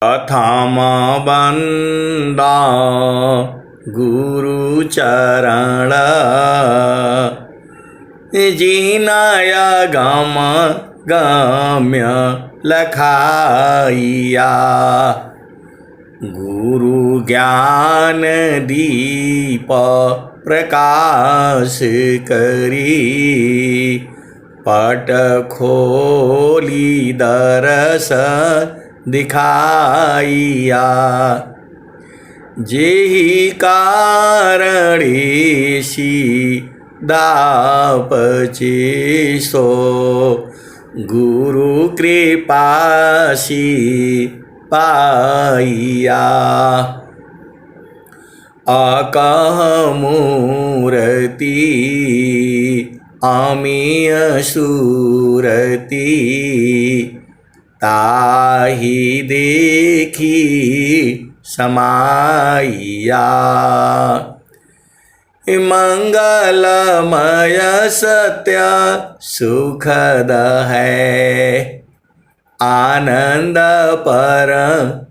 प्रथम बंदा गुरु चरण जिनाया गम गम्य लखाइया। गुरु ज्ञान दीप प्रकाश करी पट खोली दरस दिखाइया। जेहि कारणेशी दापचे सो गुरु कृपासी पाइया। अकह मूर्ति अमीय सूरति ताहि देखी समाइया। मंगलमय सत्य सुखद है आनंद परमानंद।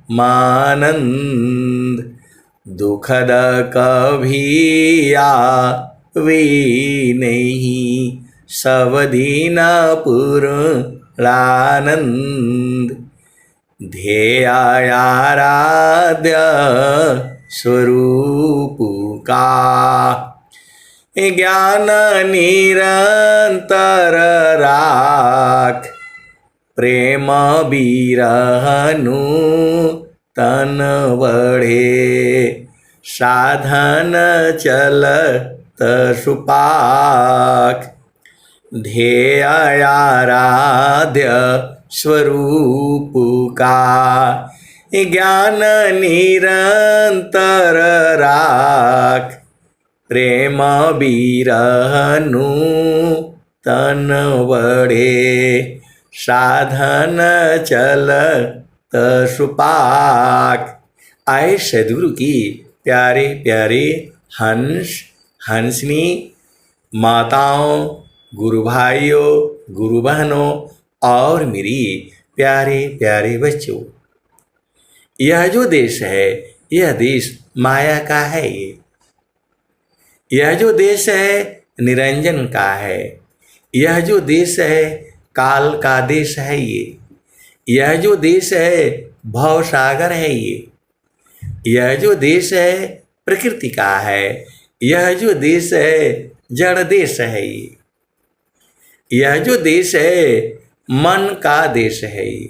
दुखद कभी आवे नहीं सब दिन पूर्णानंद। ध्येयाराध्य स्वरूप का ज्ञान निरंतर राख। प्रेम बिरहनु तन बढ़े साधन चलत सुपाख। ध्येयाराध्य स्वरूप का ज्ञान निरंतर राख। प्रेम बिरहनु तन बढ़े साधन चलत सुपाख। आए सद्गुरु की प्यारे प्यारे हंस हंसनी माताओं, गुरु भाइयों, गुरु बहनों और मेरी प्यारे प्यारे बच्चों, यह जो देश है यह देश माया का है। यह जो देश है निरंजन का है। यह जो देश है काल का देश है। यह जो देश है भव सागर है। यह जो देश है प्रकृति का है। यह जो देश है जड़ देश है। यह जो देश है मन का देश है।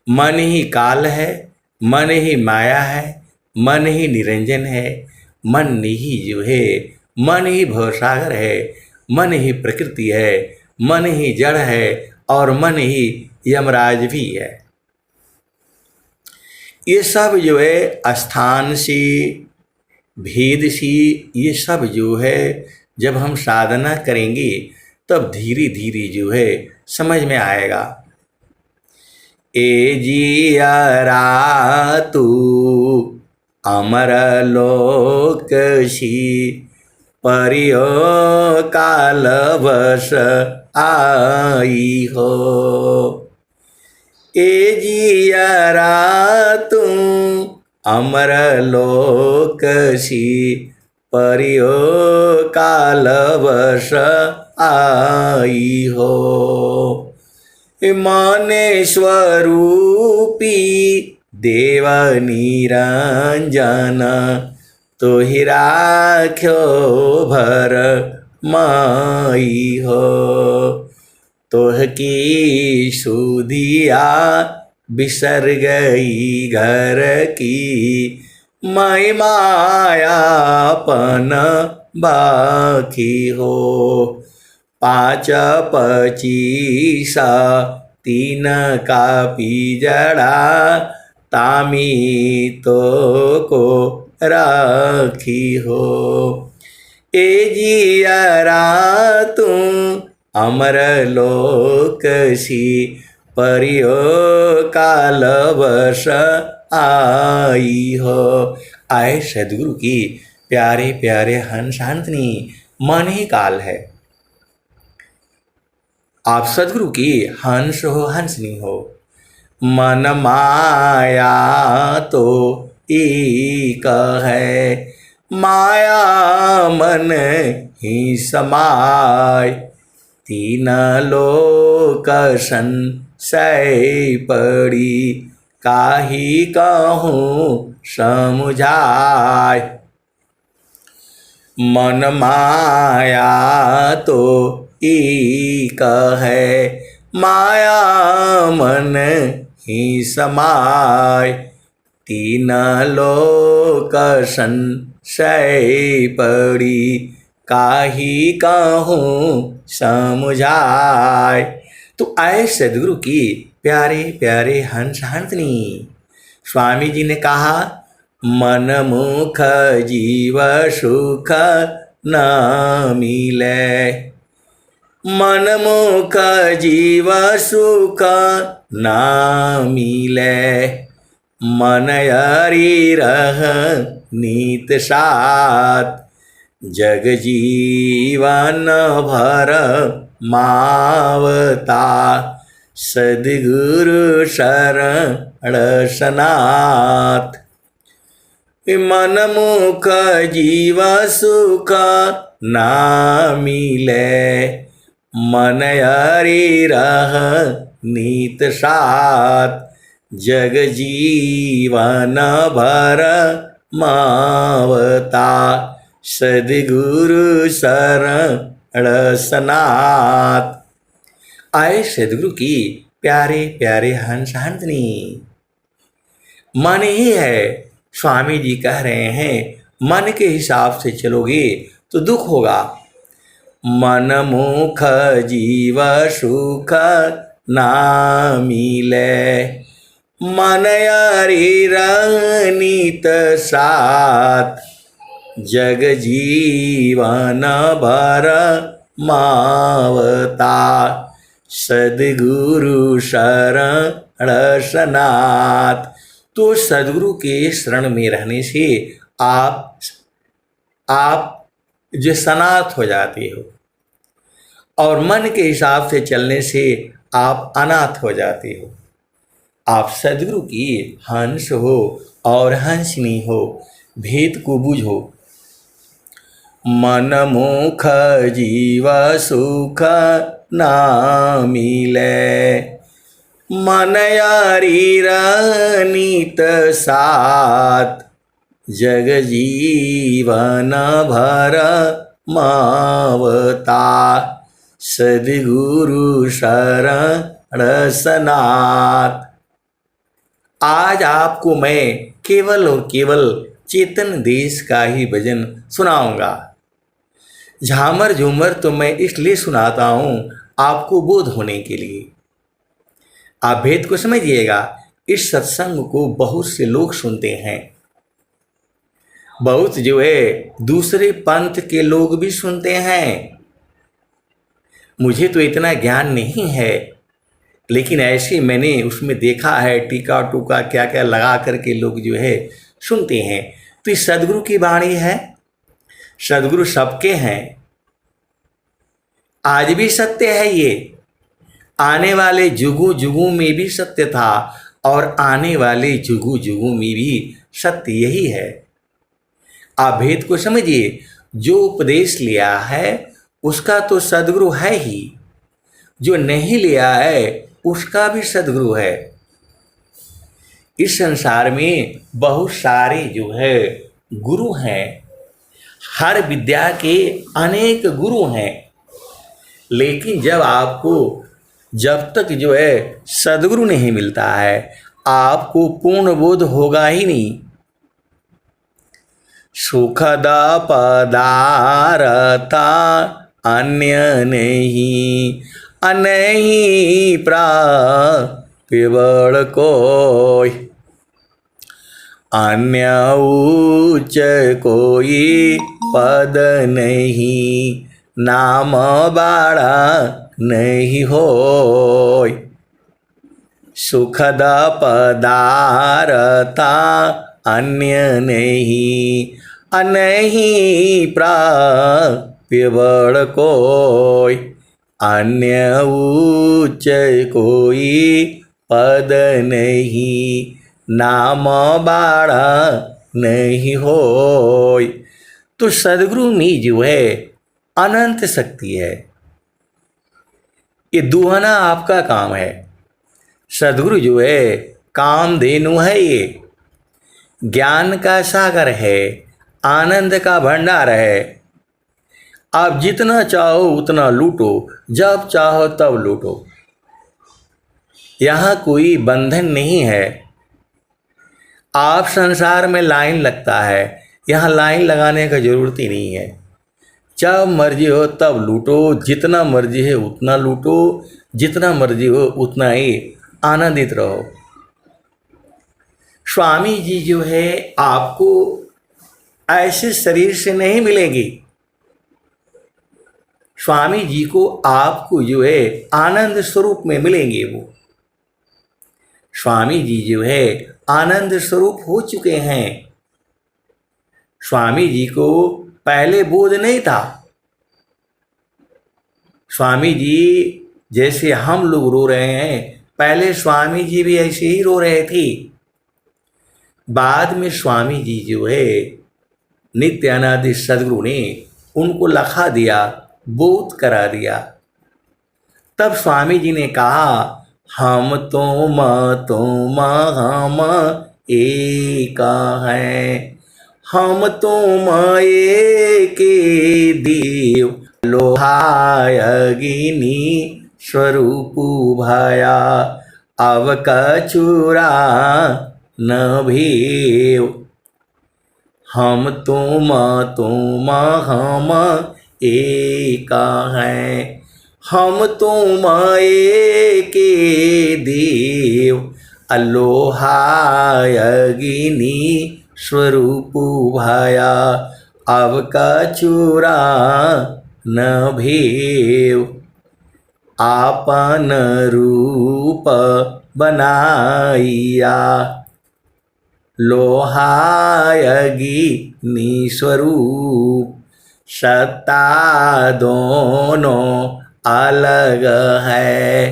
मन ही काल है, मन ही माया है, मन ही निरंजन है, मन ही जो है मन ही भवसागर है, मन ही प्रकृति है, मन ही जड़ है और मन ही यमराज भी है। ये सब जो है स्थान से भेद से ये सब जो है जब हम साधना करेंगे तब धीरे धीरे जो है समझ में आएगा। ए जियरा तू अमर लोक सी परियो काल बस आई हो। ए जियरा तू अमर लोक सी परियो काल बस आई हो। माने स्वरूपी देव निरंजन तो ही राख्यो भर माई हो। तोह की सुधिया बिसर गई घर की मैं मायापन बाकी हो। 5-25 3 का पिजड़ा तामी तो को राखी हो। ए जियरा तुम अमर लोक सी परियो काल बस आई हो। आए सद्गुरु की प्यारे प्यारे हंस हंसनी मन ही काल है। आप सद्गुरु की हंस हो हंसनी हो। मन माया तो एक है, माया मन ही समाय। तीन लोक संशय पड़ी, काहि कहूँ समुझाय। मन माया तो एक है, माया मन ही समाय। तीन लोक संशय पड़ी, काहि कहूँ समुझाय। तो आए सदगुरु की प्यारे प्यारे हंस हंसनी। स्वामी जी ने कहा, मन मुख जीव सुख न मिले, मन मुख जीव सुख न मिले। मन हरि रह नीत साथ, जग जीवन भर मावता। सद्गुरु शरण सनाथ, मन मुख जीव सुख ना मिले। मन हरि रह नीत साथ, जग जीवन भर मावता। सद्गुरु शरण सनाथ। आए सद्गुरु की प्यारे प्यारे हंस हंसनी। मन ही है, स्वामी जी कह रहे हैं, मन के हिसाब से चलोगे तो दुख होगा। मन मुख जीव सुख ना मिले, मन हरि रह नीत साथ। जग जीवन भर मावता। सद्गुरु शरण सनाथ। तो सद्गुरु के शरण में रहने से आप जो सनाथ हो जाते हो, और मन के हिसाब से चलने से आप अनाथ हो जाते हो। आप सद्गुरु की हंस हो और हंसनी हो, भेद को बूझो। मन मुख जीव सुख ना मिले, मन हरि रह नीत साथ। जग जीवन भर मावता। सद्गुरु शरण सनाथ। आज आपको मैं केवल और केवल चेतन देश का ही भजन सुनाऊंगा। झामर झूमर तो मैं इसलिए सुनाता हूँ आपको बोध होने के लिए। आप भेद को समझिएगा। इस सत्संग को बहुत से लोग सुनते हैं, बहुत जो है दूसरे पंथ के लोग भी सुनते हैं। मुझे तो इतना ज्ञान नहीं है, लेकिन ऐसे मैंने उसमें देखा है, टीका टूका क्या क्या लगा करके लोग जो है सुनते हैं। तो ये सद्गुरु की वाणी है। सद्गुरु सबके हैं, आज भी सत्य है ये, आने वाले जुगों जुगों में भी सत्य था, और आने वाले जुगों जुगों में भी सत्य यही है। आप भेद को समझिए। जो उपदेश लिया है उसका तो सद्गुरु है ही, जो नहीं लिया है उसका भी सद्गुरु है। इस संसार में बहुत सारे जो है गुरु हैं, हर विद्या के अनेक गुरु हैं, लेकिन जब तक जो है सद्गुरु नहीं मिलता है, आपको पूर्ण बोध होगा ही नहीं। सुखद पदार्थ अन्य नहीं, अनहि प्राप्य बड़ कोई। अन्य उच्च कोई पद नहीं, नाम बाड़ा नहीं होय। सुखद पदार्थ अन्य नहीं, अनहि प्राप्य बड़ कोई। अन्य उच्च कोई पद नहीं, नाम बाड़ा नहीं होय। तो सदगुरु में जो है अनंत शक्ति है। ये दुहना आपका काम है। सदगुरु जो है कामधेनु है, ये ज्ञान का सागर है, आनंद का भंडार है। आप जितना चाहो उतना लूटो, जब चाहो तब लूटो। यहाँ कोई बंधन नहीं है। आप संसार में लाइन लगता है, यहाँ लाइन लगाने का जरूरत ही नहीं है। जब मर्जी हो तब लूटो, जितना मर्जी है उतना लूटो, जितना मर्जी हो उतना ही आनंदित रहो। स्वामी जी जो है आपको ऐसे शरीर से नहीं मिलेगी। स्वामी जी को आपको जो है आनंद स्वरूप में मिलेंगे। वो स्वामी जी जो है आनंद स्वरूप हो चुके हैं। स्वामी जी को पहले बोध नहीं था। स्वामी जी जैसे हम लोग रो रहे हैं, पहले स्वामी जी भी ऐसे ही रो रहे थे। बाद में स्वामी जी जो है नित्य अनादि सदगुरु ने उनको लखा दिया, बोध करा दिया। तब स्वामी जी ने कहा, हम तुम हम एक हैं, हम तुम एक देव, लोहाय अग्नि स्वरूप भया, अब कछुरा न भेव। हम तुम हम एक हैं, हम तुम एक देव, लोहाय अग्नि स्वरूप भया, अब कछुरा न भेव। आपन रूप बनाइया, लोहाय अग्नि स्वरूप, सत्ता दोनों अलग है,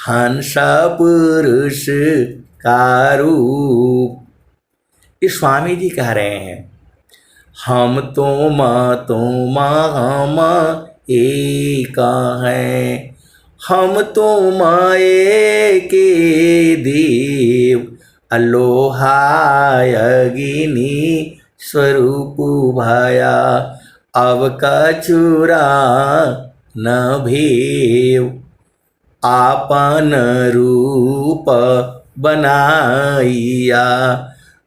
हंस पुरुष का रूप। इस स्वामी जी कह रहे हैं, हम तुम हम एक हैं, हम तुम एक देव, लोहाय अग्नि स्वरूप भया, अब कछुरा न भेव। आपन रूप बनाइया,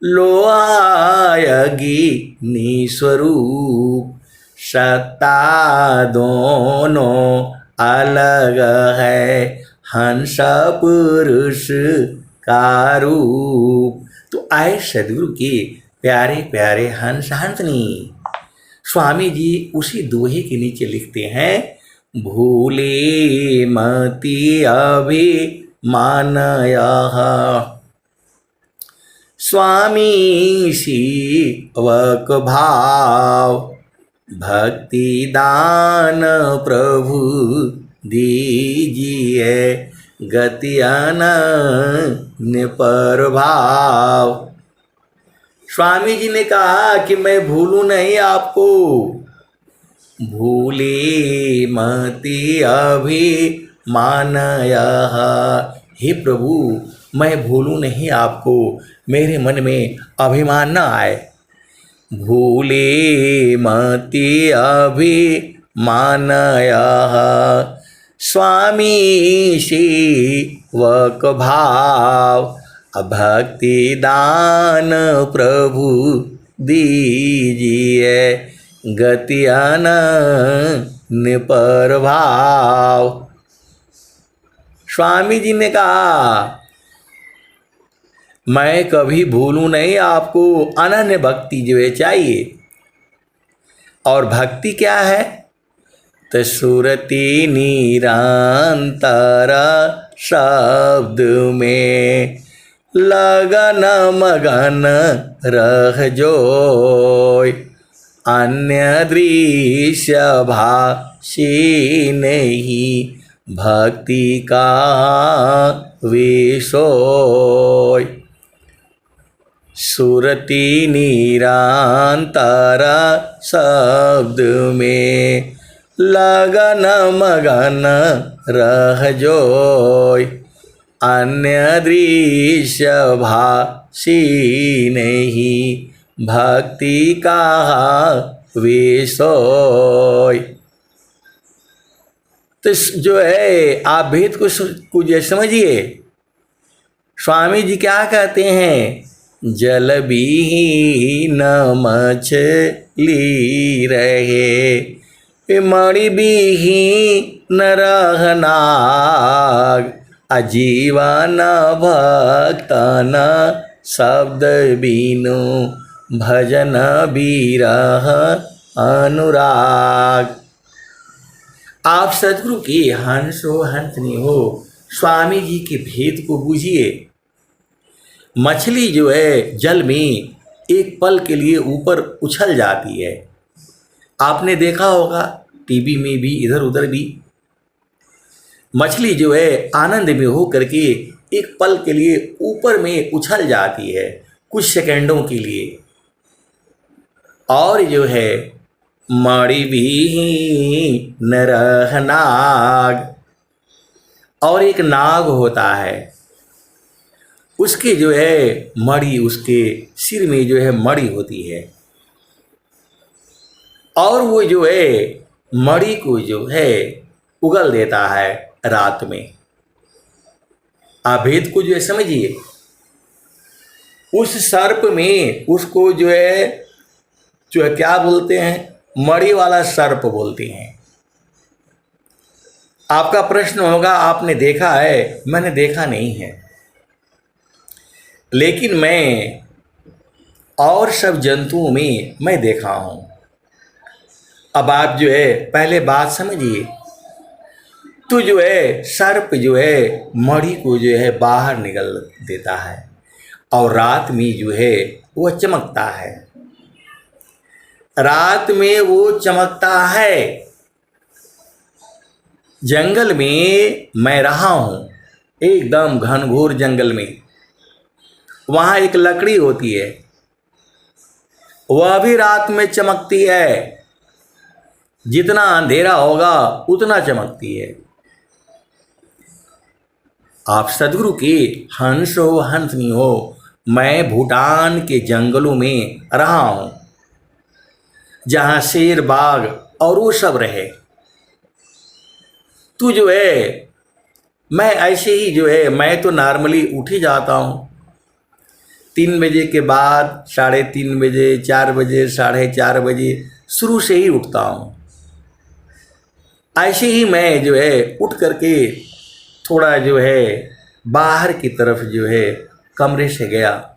लोहाय अग्नि स्वरूप, सत्ता दोनों अलग है, हंस पुरुष का रूप। तो आए सदगुरु के प्यारे प्यारे हंस हंसनी। स्वामी जी उसी दोहे के नीचे लिखते हैं, भूले मति अभिमान यह, स्वामी सेवक भाव, भक्ति दान प्रभु दीजिए, गति अनन्य प्रभाव। स्वामी जी ने कहा कि मैं भूलूं नहीं आपको, भूले मति अभिमान यह। हे प्रभु, मैं भूलूं नहीं आपको, मेरे मन में अभिमान न आए। भूले मति अभिमान यह, स्वामी सेवक भाव, भक्ति दान प्रभु दीजिए, गति अनन्य प्रभाव। स्वामी जी ने कहा, मैं कभी भूलूं नहीं आपको, अनन्य भक्ति जो है चाहिए। और भक्ति क्या है? तो सुरति निरंतर शब्द में, लगन मगन रह जोय, अन्य दृश्य भाषी नहीं, भक्ति का विसोय। सुरती निरंतर शब्द में लगन मगन रह जोय। अन्य दृश्य भाषी नहीं भक्ति का विषय। तो जो है आप भेद को कुछ समझिए। स्वामी जी क्या कहते हैं? जल विहीन मछली रहे मणि विहीन रहनाग। अजीवन भक्तन शब्द बिनु भजन बिरह अनुराग। आप सदगुरु की हंस हो हंसनी हो, स्वामी जी के भेद को बूझिए। मछली जो है जल में एक पल के लिए ऊपर उछल जाती है। आपने देखा होगा टीवी में भी, इधर उधर भी। मछली जो है आनंद में हो करके एक पल के लिए ऊपर में उछल जाती है, कुछ सेकंडों के लिए। और जो है मणि विहीन रहनाग, और एक नाग होता है, उसके जो है मणि, उसके सिर में जो है मणि होती है, और वो जो है मणि को जो है उगल देता है रात में। आप भेद को जो है समझिए। उस सर्प में उसको जो है क्या बोलते हैं? मणि वाला सर्प बोलते हैं। आपका प्रश्न होगा आपने देखा है? मैंने देखा नहीं है, लेकिन मैं और सब जंतुओं में मैं देखा हूं। अब आप जो है पहले बात समझिए। तो जो है सर्प जो है मणि को जो है बाहर निकल देता है, और रात में जो है वो चमकता है। रात में वो चमकता है। जंगल में मैं रहा हूं, एकदम घनघोर जंगल में। वहां एक लकड़ी होती है, वह भी रात में चमकती है। जितना अंधेरा होगा उतना चमकती है। आप सदगुरु के हंस हो हंसनी हो, मैं भूटान के जंगलों में रहा हूं, जहां शेर बाघ और वो सब रहे। तू जो है मैं ऐसे ही जो है मैं तो नॉर्मली उठ ही जाता हूँ 3 बजे के बाद, 3:30 बजे, 4 बजे, 4:30 बजे शुरू से ही उठता हूँ। ऐसे ही मैं जो है उठ करके थोड़ा जो है बाहर की तरफ जो है कमरे से गया।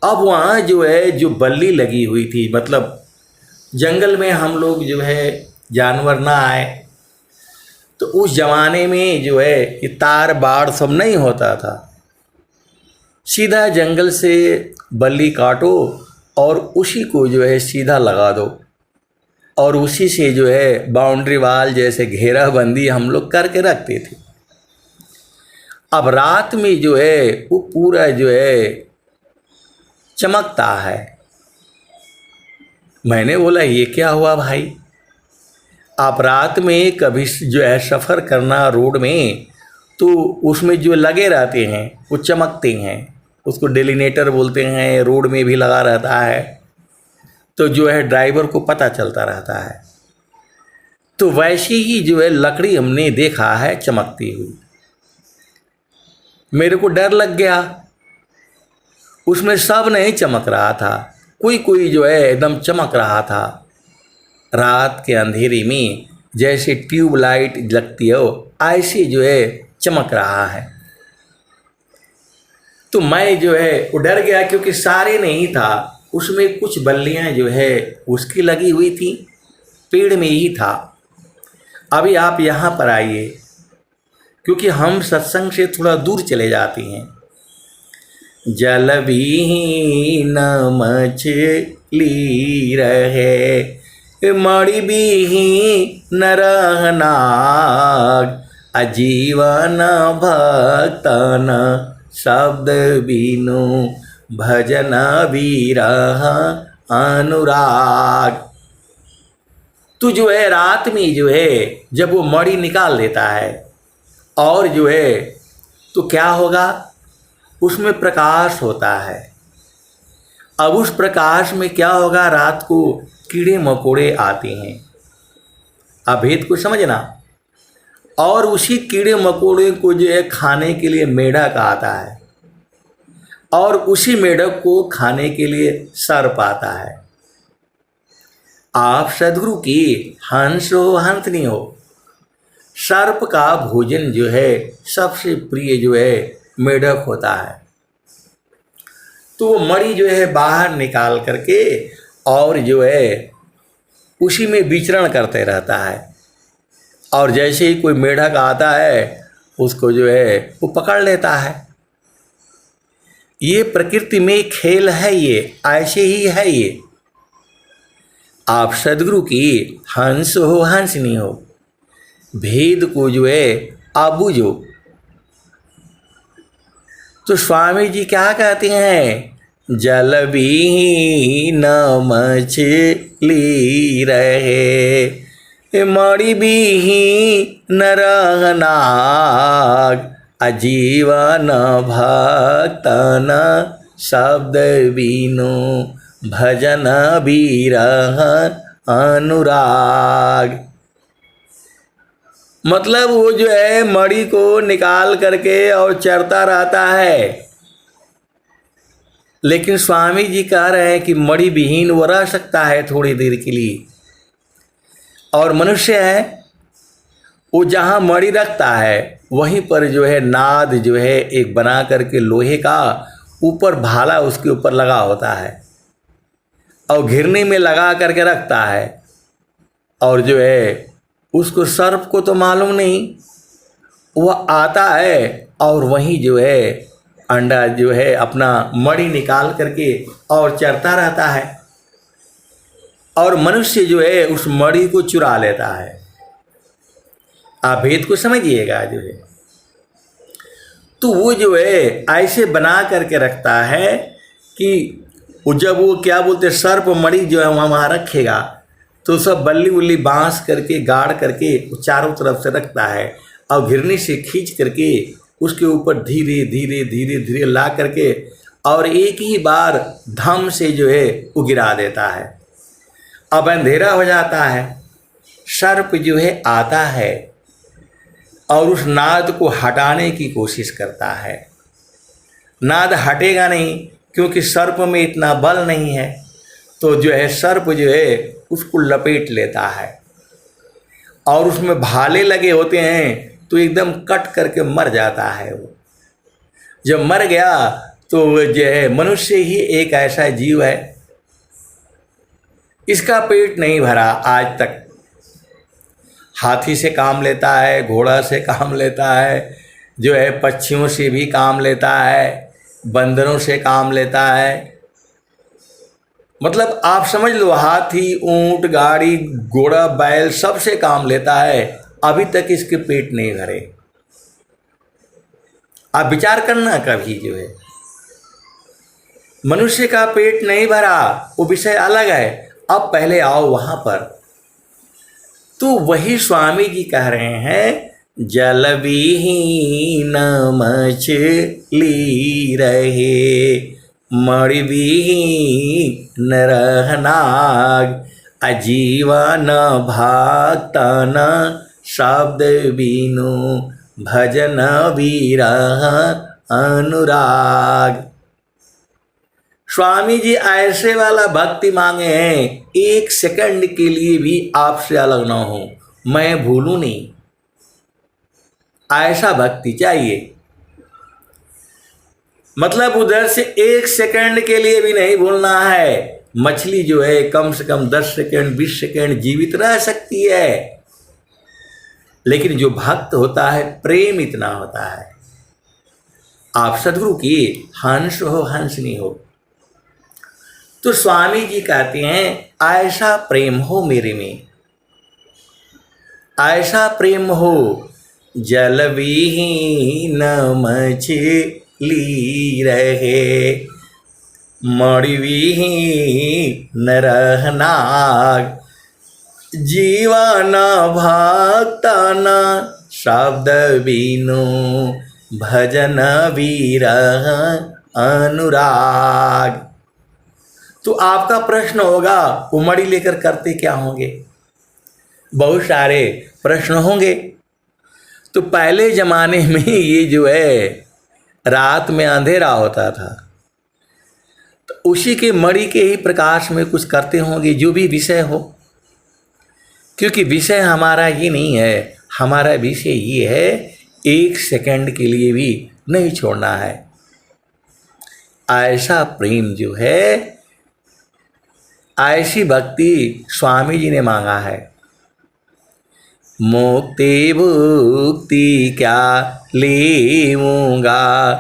अब वहाँ जो है जो बल्ली लगी हुई थी, मतलब जंगल में हम लोग जो है जानवर ना आए, तो उस जमाने में जो है ये तार बाड़ सब नहीं होता था। सीधा जंगल से बल्ली काटो और उसी को जो है सीधा लगा दो, और उसी से जो है बाउंड्री वाल जैसे घेराबंदी हम लोग करके रखते थे। अब रात में जो है वो पूरा जो है चमकता है। मैंने बोला ये क्या हुआ भाई? आप रात में कभी जो है सफ़र करना रोड में, तो उसमें जो लगे रहते हैं वो चमकते हैं, उसको डेलिनेटर बोलते हैं, रोड में भी लगा रहता है, तो जो है ड्राइवर को पता चलता रहता है। तो वैसी ही जो है लकड़ी हमने देखा है चमकती हुई। मेरे को डर लग गया। उसमें सब नहीं चमक रहा था, कोई कोई जो है एकदम चमक रहा था। रात के अंधेरे में जैसे ट्यूबलाइट लगती हो ऐसे जो है चमक रहा है। तो मैं जो है वो डर गया, क्योंकि सारे नहीं था, उसमें कुछ बल्लियां जो है उसकी लगी हुई थी, पेड़ में ही था। अभी आप यहाँ पर आइए, क्योंकि हम सत्संग से थोड़ा दूर चले जाते हैं। जल विहीन मछली रहे मणि विहीन रहनाग। अजीवन भक्तन शब्द बिनु भजन विरह अनुराग। तू जो है रात में जो है जब वो मणि निकाल लेता है और जो है तो क्या होगा, उसमें प्रकाश होता है। अब उस प्रकाश में क्या होगा, रात को कीड़े मकोड़े आते हैं। अब भेद को समझना। और उसी कीड़े मकोड़े को जो है खाने के लिए मेढक आता है और उसी मेढक को खाने के लिए सर्प आता है। आप सदगुरु की हंस हो हंसनी हो, सर्प का भोजन जो है सबसे प्रिय जो है मेढक होता है। तो वो मणि जो है बाहर निकाल करके और जो है उसी में विचरण करते रहता है। और जैसे ही कोई मेढक आता है उसको जो है वो पकड़ लेता है। ये प्रकृति में खेल है, ये ऐसे ही है। ये आप सदगुरु की हंस हो हंसनी हो, भेद को जो है आप बूझो। तो स्वामी जी क्या कहते हैं, जल विहीन मछली रहे मणि विहीन रहनाग, अजीवन भक्तन शब्द बिनु भजन विरह अनुराग। मतलब वो जो है मणि को निकाल करके और चरता रहता है, लेकिन स्वामी जी कह रहे हैं कि मणि विहीन वो रह सकता है थोड़ी देर के लिए। और मनुष्य है वो जहाँ मणि रखता है वहीं पर जो है नाद जो है एक बना करके लोहे का ऊपर भाला उसके ऊपर लगा होता है और घिरनी में लगा करके रखता है। और जो है उसको सर्प को तो मालूम नहीं, वह आता है और वहीं जो है अंडा जो है अपना मणि निकाल करके और चरता रहता है। और मनुष्य जो है उस मणि को चुरा लेता है। आप भेद को समझिएगा जो है। तो वो जो है ऐसे बना करके रखता है कि वो जब वो क्या बोलते सर्प मणि जो है वहाँ रखेगा तो सब बल्ली उल्ली बांस करके गाड़ करके चारों तरफ से रखता है और घिरनी से खींच करके उसके ऊपर धीरे धीरे धीरे धीरे ला करके और एक ही बार धम से जो है वो गिरा देता है। अब अंधेरा हो जाता है, सर्प जो है आता है और उस नाद को हटाने की कोशिश करता है। नाद हटेगा नहीं क्योंकि सर्प में इतना बल नहीं है। तो जो है सर्प जो है उसको लपेट लेता है और उसमें भाले लगे होते हैं तो एकदम कट करके मर जाता है। वो जब मर गया तो जो है मनुष्य ही एक ऐसा जीव है, इसका पेट नहीं भरा आज तक। हाथी से काम लेता है, घोड़ा से काम लेता है, जो है पक्षियों से भी काम लेता है, बंदरों से काम लेता है। मतलब आप समझ लो हाथी, ऊंट, गाड़ी, घोड़ा, बैल सबसे काम लेता है, अभी तक इसके पेट नहीं भरे। आप विचार करना कभी जो है मनुष्य का पेट नहीं भरा वो विषय अलग है। अब पहले आओ वहां पर। तो वही स्वामी जी कह रहे हैं जल विहीन मछली रहे मणि विहीन रहनाग, अजीवन भक्तन शब्द बिनु भजन विरह अनुराग। स्वामी जी ऐसे वाला भक्ति मांगे हैं, एक सेकंड के लिए भी आपसे अलग ना हो, मैं भूलूं नहीं, ऐसा भक्ति चाहिए। मतलब उधर से एक सेकंड के लिए भी नहीं भूलना है। मछली जो है कम से कम 10 सेकंड 20 सेकंड जीवित रह सकती है, लेकिन जो भक्त होता है प्रेम इतना होता है। आप सदगुरु की हंस हो हंसनी हो। तो स्वामी जी कहते हैं ऐसा प्रेम हो मेरे में, ऐसा प्रेम हो जल विहीन मछली रहे, मणि विहीन रहनाग। जीवन भक्त न शब्द बिनु, भजन विरह अनुराग। तो आपका प्रश्न होगा, उमड़ी लेकर करते क्या होंगे? बहुत सारे प्रश्न होंगे। तो पहले जमाने में ये जो है रात में अंधेरा होता था, तो उसी के मणि के ही प्रकाश में कुछ करते होंगे, जो भी विषय हो। क्योंकि विषय हमारा ये नहीं है, हमारा विषय ये है एक सेकंड के लिए भी नहीं छोड़ना है। ऐसा प्रेम जो है, ऐसी भक्ति स्वामी जी ने मांगा है। मुक्ति भुक्ति क्या लेऊंगा,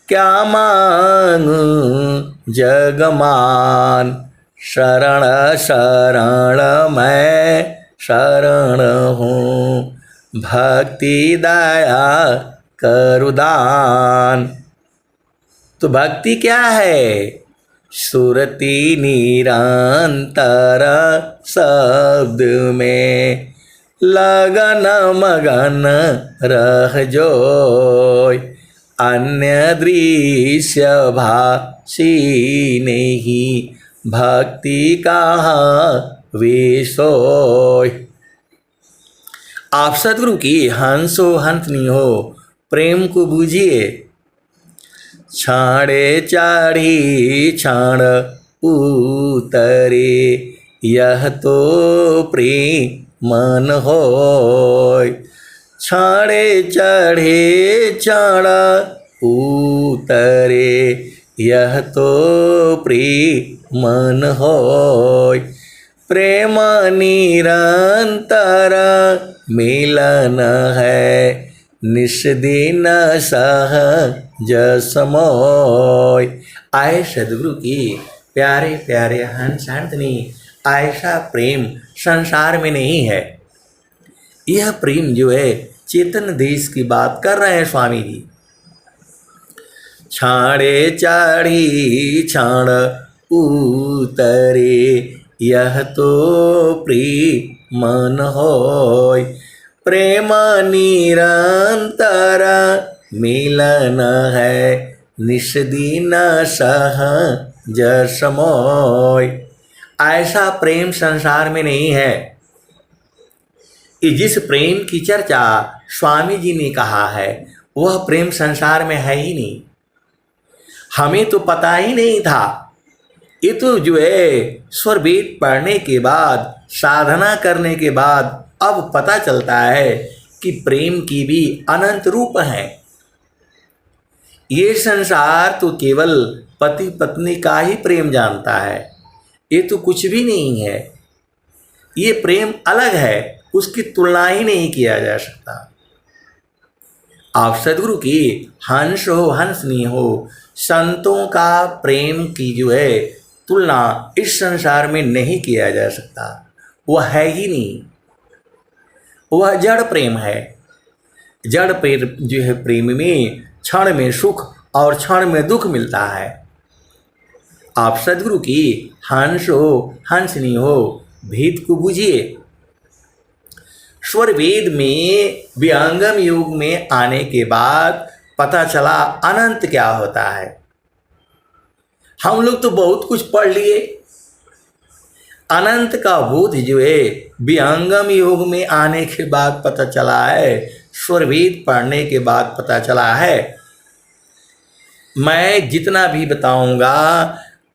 क्या मांगू जगमान। शरण शरण मैं शरण हूँ, भक्ति दया करुदान। तो भक्ति क्या है? सुरति निरंतर शब्द में, लगन मगन रह जोय। अन्य दृश्य भाषी नहीं, भक्ति कहाँ वे सोय। आप सदगुरु की हंसो हंसनी हो, प्रेम को बूझिए। छाड़े चढ़ी क्षण उतरे, यह तो प्रेम मन होय। छाड़े चढ़े क्षण उतरे, यह तो प्रेम मन होय। प्रेम निरंतर मिलन है, निष्दिन सहज समोय। आए सदगुरु की प्यारे प्यारे हंस हंसनी, ऐसा प्रेम संसार में नहीं है। यह प्रेम जो है चेतन देश की बात कर रहे हैं स्वामी जी। छाड़े चढ़ी क्षण उतरे, यह तो प्रेम मन होय। प्रेम निरंतर मिलन है, निष्दिन सहज समोय। ऐसा प्रेम संसार में नहीं है। जिस प्रेम की चर्चा स्वामी जी ने कहा है, वह प्रेम संसार में है ही नहीं। हमें तो पता ही नहीं था। ये तो जो है स्वर वेद पढ़ने के बाद, साधना करने के बाद अब पता चलता है कि प्रेम की भी अनंत रूप हैं। ये संसार तो केवल पति पत्नी का ही प्रेम जानता है। ये तो कुछ भी नहीं है। ये प्रेम अलग है, उसकी तुलना ही नहीं किया जा सकता। आप सदगुरु की हंस हो हंसनी हो, संतों का प्रेम की जो है तुलना इस संसार में नहीं किया जा सकता। वह है ही नहीं। वह जड़ प्रेम है। जड़ प्रेम जो है, प्रेम में क्षण में सुख और क्षण में दुख मिलता है। आप सदगुरु की हंस हो हंसनी हो, भेद को बुझिए। स्वर वेद में विहंगम युग में आने के बाद पता चला अनंत क्या होता है। हम लोग तो बहुत कुछ पढ़ लिए। अनंत का बोध जो है विहंगम युग में आने के बाद पता चला है, स्वरवेद पढ़ने के बाद पता चला है। मैं जितना भी बताऊंगा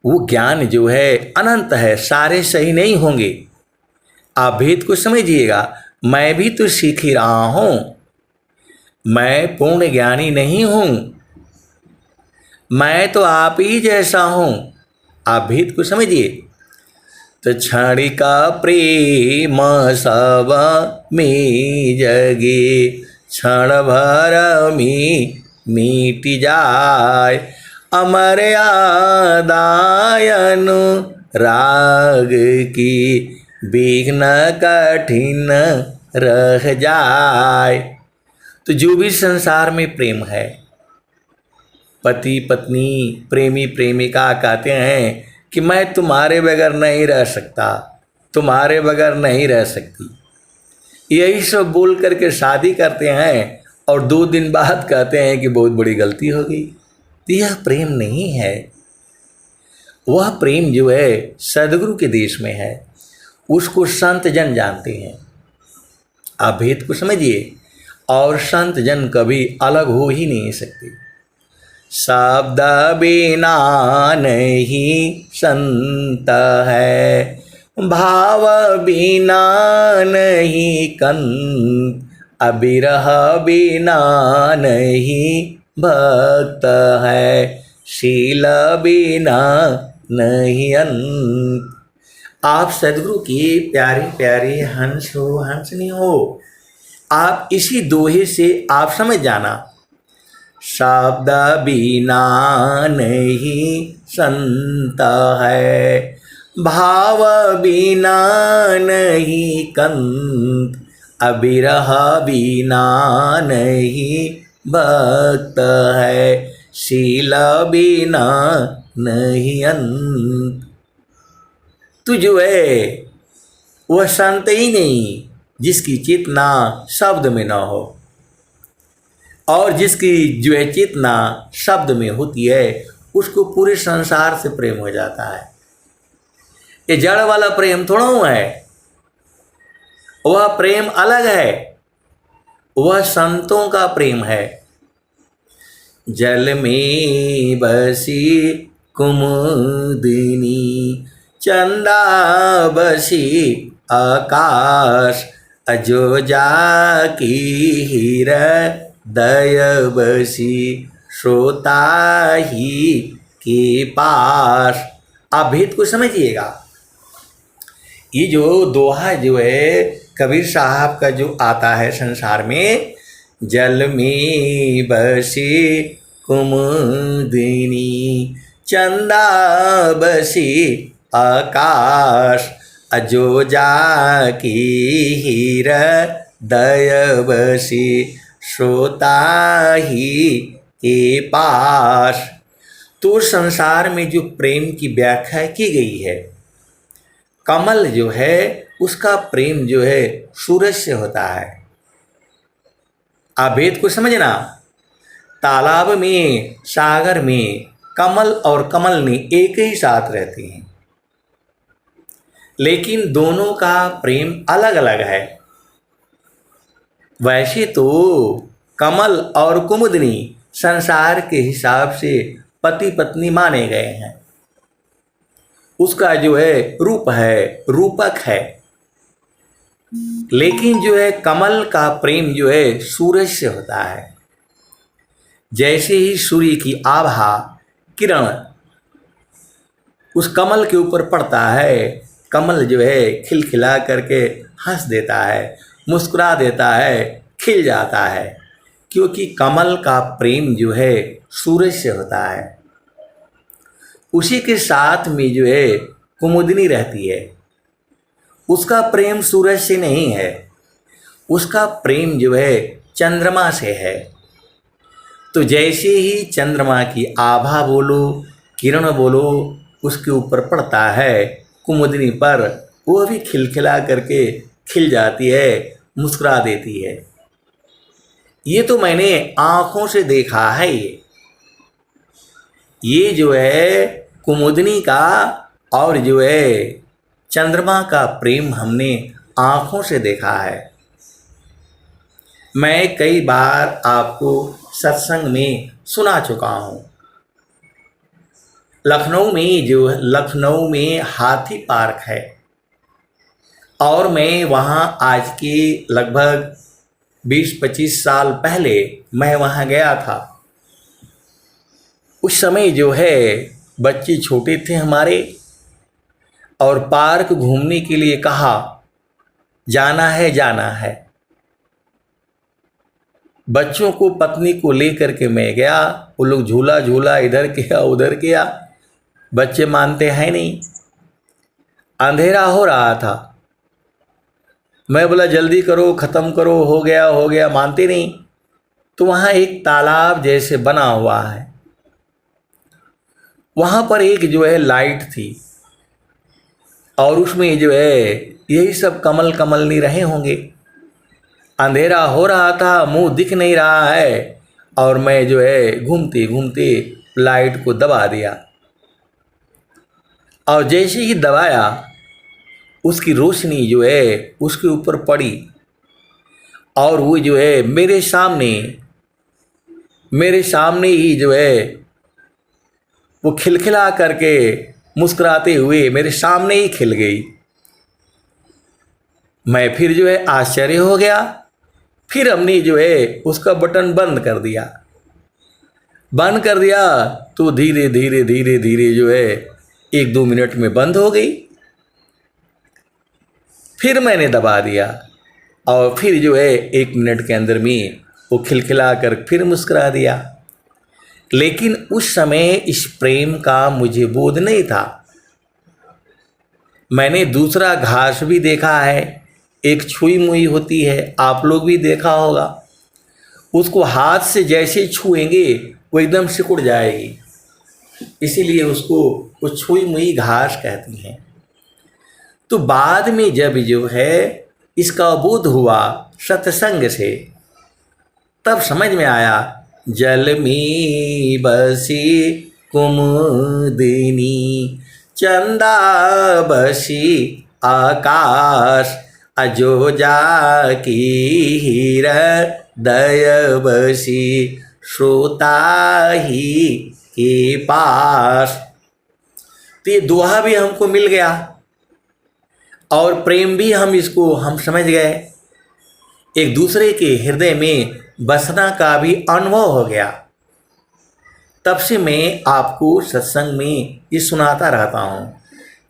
वो ज्ञान जो है अनंत है, सारे सही नहीं होंगे। आप भेद को समझिएगा। मैं भी तो सीख ही रहा हूँ। मैं पूर्ण ज्ञानी नहीं हूँ। मैं तो आप ही जैसा हूँ। आप भेद को समझिए। तो क्षणिका प्रेम सब में जगे, क्षण भर में मिट जाय। अमर आदायन राग की विघ्न कठिन रह जाय। तो जो भी संसार में प्रेम है, पति पत्नी, प्रेमी प्रेमिका कहते हैं कि मैं तुम्हारे बगैर नहीं रह सकता, तुम्हारे बगैर नहीं रह सकती, यही सब बोल करके शादी करते हैं और 2 दिन बाद कहते हैं कि बहुत बड़ी गलती हो गई। तो यह प्रेम नहीं है। वह प्रेम जो है सदगुरु के देश में है, उसको संत जन जानते हैं। आप भेद को समझिए, और संत जन कभी अलग हो ही नहीं सकते। शब्द बिना नहीं संत है, भाव बिना नहीं कंत, अबिरह बिना नहीं भक्त है, शील बिना नहीं अंत। आप सदगुरु की प्यारी प्यारी हंस हो, हंसनी हो। आप इसी दोहे से आप समझ जाना, शब्द बिना नहीं संत है, भाव बिना नहीं कंत, अबिरह बिना नहीं भक्त है, शील बिना नहीं अंत। तू जो है वह संत ही नहीं जिसकी चेतना शब्द में न हो, और जिसकी जो है चेतना शब्द में होती है उसको पूरे संसार से प्रेम हो जाता है। ये जड़ वाला प्रेम थोड़ा है, वह प्रेम अलग है, वह संतों का प्रेम है। जल में बसी कुमुदिनी, चंदा बसी आकाश, अजोजा की हृदय बसी श्रोता ही के पास। आप भेद को समझिएगा। ये जो दोहा जो है कबीर साहब का जो आता है संसार में, जल में बसी कुमुदिनी, चंदा बसी आकाश, अजोजा की हृदय बसी श्रोता ही के पास। तो संसार में जो प्रेम की व्याख्या की गई है, कमल जो है उसका प्रेम जो है सूरज से होता है। आप भेद को समझना। तालाब में, सागर में कमल और कमलनी एक ही साथ रहते हैं, लेकिन दोनों का प्रेम अलग अलग है। वैसे तो कमल और कुमुदनी संसार के हिसाब से पति पत्नी माने गए हैं, उसका जो है रूप है, रूपक है। लेकिन जो है कमल का प्रेम जो है सूरज से होता है। जैसे ही सूर्य की आभा किरण उस कमल के ऊपर पड़ता है, कमल जो है खिलखिला करके हंस देता है, मुस्कुरा देता है, खिल जाता है, क्योंकि कमल का प्रेम जो है सूरज से होता है। उसी के साथ में जो है कुमुदिनी रहती है, उसका प्रेम सूरज से नहीं है, उसका प्रेम जो है चंद्रमा से है। तो जैसे ही चंद्रमा की आभा बोलो, किरण बोलो, उसके ऊपर पड़ता है कुमुदिनी पर, वो भी खिलखिला करके खिल जाती है, मुस्कुरा देती है। ये तो मैंने आँखों से देखा है। ये जो है कुमुदिनी का और जो है चंद्रमा का प्रेम हमने आँखों से देखा है। मैं कई बार आपको सत्संग में सुना चुका हूँ। लखनऊ में हाथी पार्क है, और मैं वहाँ आज के लगभग 20-25 साल पहले मैं वहाँ गया था। उस समय जो है बच्चे छोटे थे हमारे, और पार्क घूमने के लिए कहा, जाना है। बच्चों को, पत्नी को लेकर के मैं गया। वो लोग झूला झूला, इधर किया उधर किया, बच्चे मानते हैं नहीं। अंधेरा हो रहा था, मैं बोला जल्दी करो, ख़त्म करो, हो गया, मानते नहीं। तो वहाँ एक तालाब जैसे बना हुआ है, वहाँ पर एक जो है लाइट थी, और उसमें जो है यही सब कमल कमल नहीं रहे होंगे। अंधेरा हो रहा था, मुंह दिख नहीं रहा है, और मैं जो है घूमते घूमते लाइट को दबा दिया, और जैसे ही दबाया उसकी रोशनी जो है उसके ऊपर पड़ी, और वो जो है मेरे सामने ही जो है वो खिलखिला करके मुस्कुराते हुए मेरे सामने ही खिल गई। मैं फिर जो है आश्चर्य हो गया। फिर हमने जो है उसका बटन बंद कर दिया। तो धीरे धीरे धीरे धीरे जो है 1-2 मिनट में बंद हो गई। फिर मैंने दबा दिया, और फिर जो है 1 मिनट के अंदर में वो खिलखिला कर फिर मुस्कुरा दिया। लेकिन उस समय इस प्रेम का मुझे बोध नहीं था। मैंने दूसरा घास भी देखा है, एक छुई मुई होती है, आप लोग भी देखा होगा। उसको हाथ से जैसे छुएंगे वो एकदम सिकुड़ जाएगी, इसीलिए उसको वो छुई मुई घास कहती हैं। तो बाद में जब जो है इसका बोध हुआ सत्संग से, तब समझ में आया, जल में बसी कुमुदिनी, चंदा बसी आकाश, अजोजा की हृदय बसी श्रोता ही के पास। तो ये दोहा भी हमको मिल गया, और प्रेम भी हम समझ गए, एक दूसरे के हृदय में बसना का भी अनुभव हो गया। तब से मैं आपको सत्संग में ये सुनाता रहता हूँ,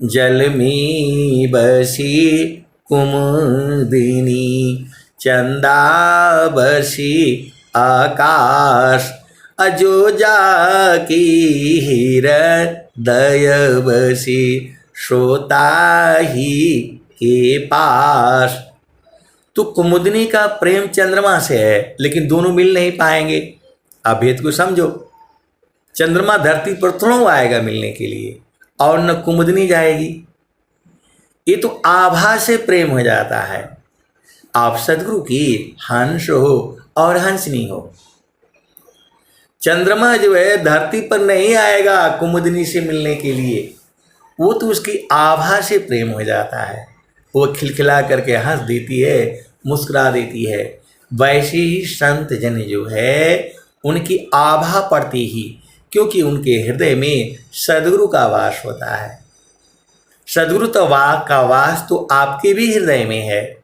जल में बसी कुमुदिनी, चंदा बसी आकाश, अजोजा की हृदय बसी श्रोता ही के पास। तो कुमुदनी का प्रेम चंद्रमा से है, लेकिन दोनों मिल नहीं पाएंगे। आप भेद को समझो, चंद्रमा धरती पर थोड़ा आएगा मिलने के लिए, और न कुमुदनी जाएगी। ये तो आभा से प्रेम हो जाता है। आप सदगुरु की हंस हो और हंसनी हो। चंद्रमा जो है धरती पर नहीं आएगा कुमुदनी से मिलने के लिए, वो तो उसकी आभा से प्रेम हो जाता है। वो खिलखिला करके हंस देती है, मुस्कुरा देती है। वैसे ही संत जन जो है उनकी आभा पड़ती ही, क्योंकि उनके हृदय में सदगुरु का वास होता है। सदगुरु तो का वास तो आपके भी हृदय में है।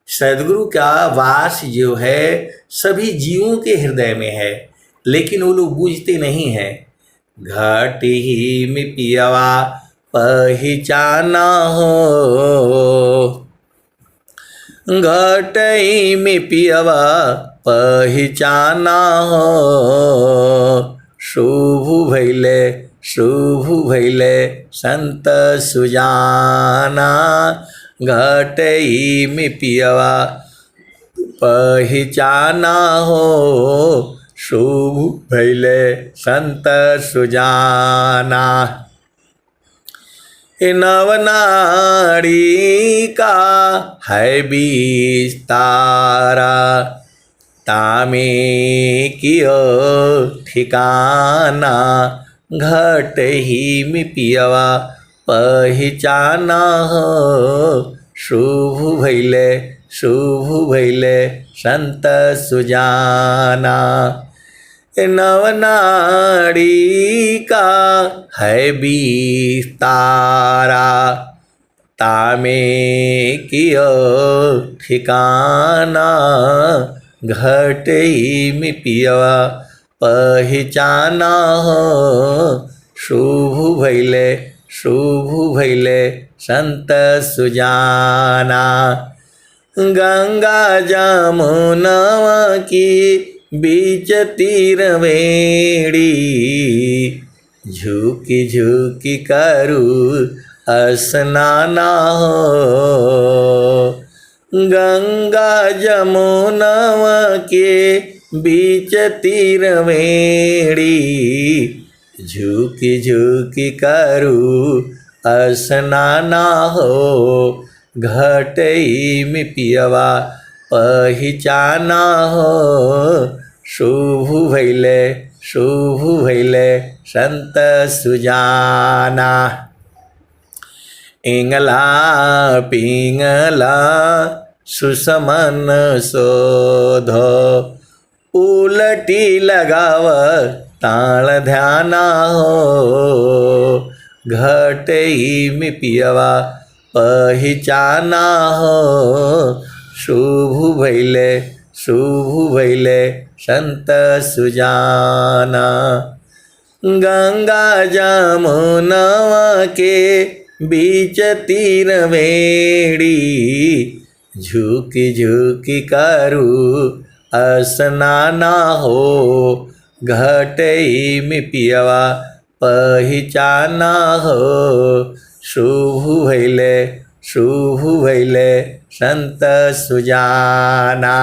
सदगुरु का वास जो है सभी जीवों के हृदय में है, लेकिन वो लोग बूझते नहीं हैं। घट ही में पियवा पहचाना हो, घट ही में पियवा पहचाना हो, शुभ भैले संत सुजाना, घट ही में पियवा पहचाना हो, शुभ भैले संत सुजाना। नवनाड़ी का है विस्तारा, तामे कियो ठिकाना, घट ही में पियवा पहचाना हो, शुभ भैले संत सुजाना। नवनाड़ी का है विस्तारा, तामे कियो ठिकाना, घट ही में पियवा पहचाना हो, शुभ भैले संत सुजाना। गंगा जमुनवा की बीच तीर वेड़ी, झुकी झुकी करू स्नाना हो, गंगा जमुनवा के बीच तीर वेड़ी, झुकी झुकी करू स्नाना हो, घटई में पियवा पहिचाना हो। शुभ भैले संत सुजाना, इंगला पिंगला सुसमन शोधो, उलटी लगाव ताल ध्याना हो। घटई में पियवा पहिचाना हो। शुभ भैले संत सुजाना। गंगा जमुनवा के बीच तीर वेड़ी, झुकी झुकी करू स्नाना हो। घटई में पियवा पहिचाना हो। शुभ भैले संत सुजाना।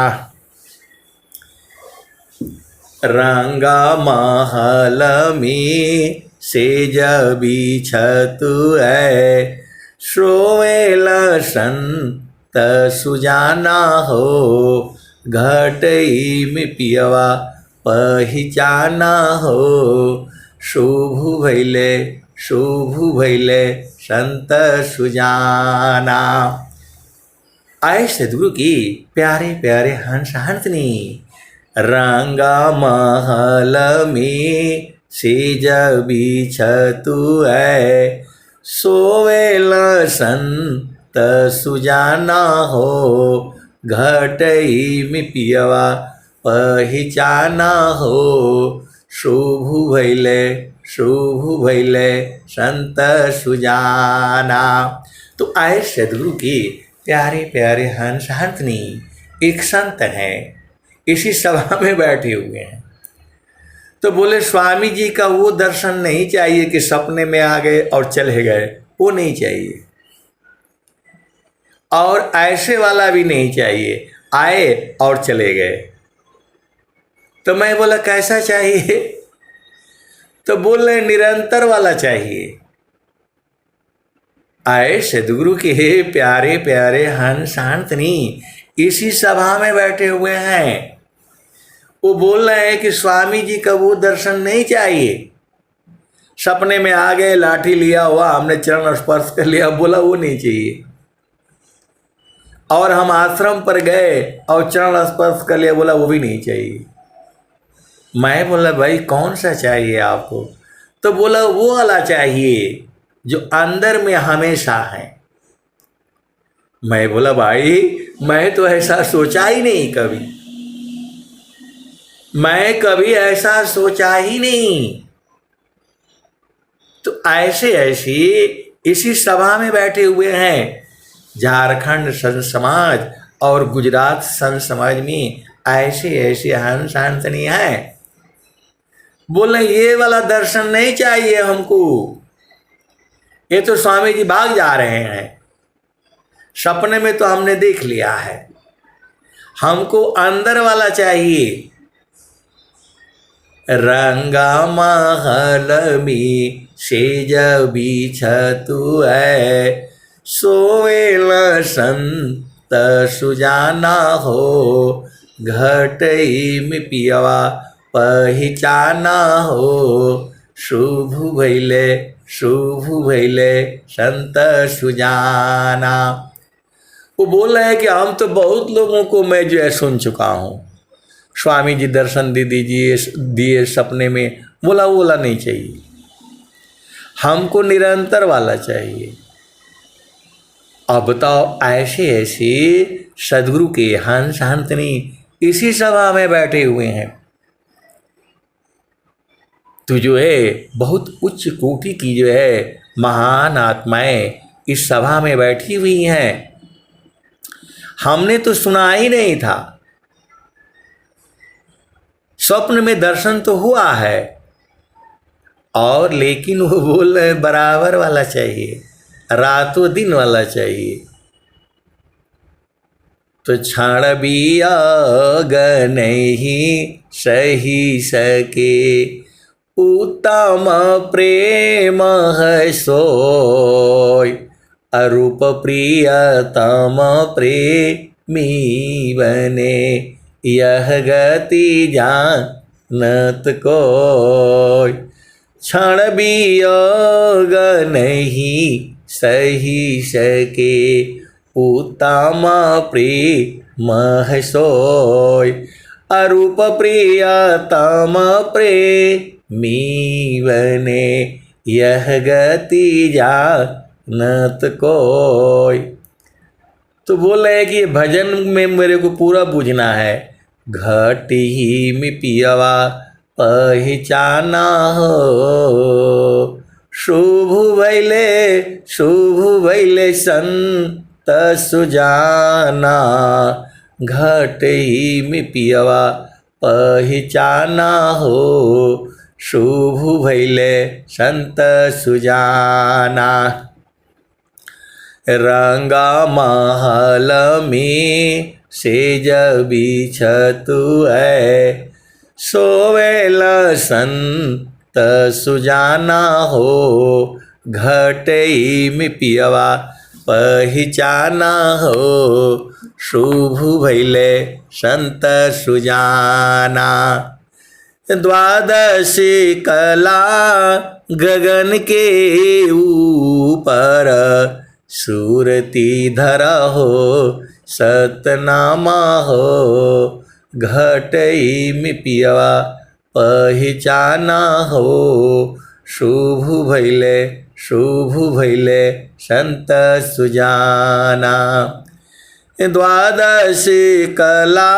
रंगा महल में सेज बिछतु है, श्रोवेल संत सुजाना हो। घटई में पियवा पहिचाना हो। शुभ भैले संत सुजाना। आए सदगुरु की प्यारे प्यारे हंस हंसनी। रंगा महल में सेज बिछतु है, सोवेल संत सुजाना हो। घटई में पियवा पहिचाना हो। शुभ भैले संत सुजाना। तो आए सदगुरु की प्यारे प्यारे हंस हंसनी। एक संत हैं, इसी सभा में बैठे हुए हैं। तो बोले स्वामी जी का वो दर्शन नहीं चाहिए कि सपने में आ गए और चले गए, वो नहीं चाहिए। और ऐसे वाला भी नहीं चाहिए, आए और चले गए। तो मैं बोला कैसा चाहिए? तो बोल रहे निरंतर वाला चाहिए। आए सदगुरु के प्यारे प्यारे हंस हंसनी इसी सभा में बैठे हुए हैं। वो बोल रहे हैं कि स्वामी जी का वो दर्शन नहीं चाहिए। सपने में आ गए, लाठी लिया हुआ, हमने चरण स्पर्श कर लिया, बोला वो नहीं चाहिए। और हम आश्रम पर गए और चरण स्पर्श कर लिया, बोला वो भी नहीं चाहिए। मैं बोला भाई कौन सा चाहिए आपको? तो बोला वो वाला चाहिए जो अंदर में हमेशा है। मैं बोला भाई मैं तो ऐसा सोचा ही नहीं कभी, मैं कभी ऐसा सोचा ही नहीं। तो ऐसे इसी सभा में बैठे हुए हैं। झारखंड संत समाज और गुजरात संत समाज में ऐसे हंस हंसनी है। बोले ये वाला दर्शन नहीं चाहिए हमको, ये तो स्वामी जी भाग जा रहे हैं, सपने में तो हमने देख लिया है, हमको अंदर वाला चाहिए। रंगा महल में सेज बिछतु है, सोवेल संत सुजाना हो। घटई में पियवा पहिचाना हो। शुभ भैले संत सुजाना। वो बोल रहे हैं कि हम तो बहुत लोगों को मैं जो है सुन चुका हूँ, स्वामी जी दर्शन दिए सपने में, बोला नहीं चाहिए, हमको निरंतर वाला चाहिए। अब बताओ ऐसे सदगुरु के हंस हंसनी इसी सभा में बैठे हुए हैं। तो जो है बहुत उच्च कोटि की जो है महान आत्माएं इस सभा में बैठी हुई हैं। हमने तो सुना ही नहीं था, स्वप्न में दर्शन तो हुआ है, और लेकिन वो बोल रहे बराबर वाला चाहिए, रातों दिन वाला चाहिए। तो क्षण भी आग नहीं सही सके, उत्तम प्रेम है सोय, अरूप प्रियतम प्रेमी बने, यह गति जानत कोय। क्षण भी योग नहीं सही सके, उत्तम प्रेम है सोय, अरूप प्रियतम प्रेमी बने, यह गति जानत कोय। तो बोल रहे हैं कि भजन में मेरे को पूरा बूझना है। घट ही में पियवा पहचाना हो, शुभ भैले संत सुजाना, घट ही में पियवा पहचाना हो, शुभ भैले संत सुजाना। रंगा महल में सेज बिछतु है, सोवेला संत सुजाना हो, घटई में पियवा पहचाना हो, शुभ भैले संत सुजाना। द्वादशी कला गगन के ऊपर, सूरती धरा हो सतनामा हो, घटई में पियवा पहचाना हो, शुभ भैले संत सुजाना। द्वादशी कला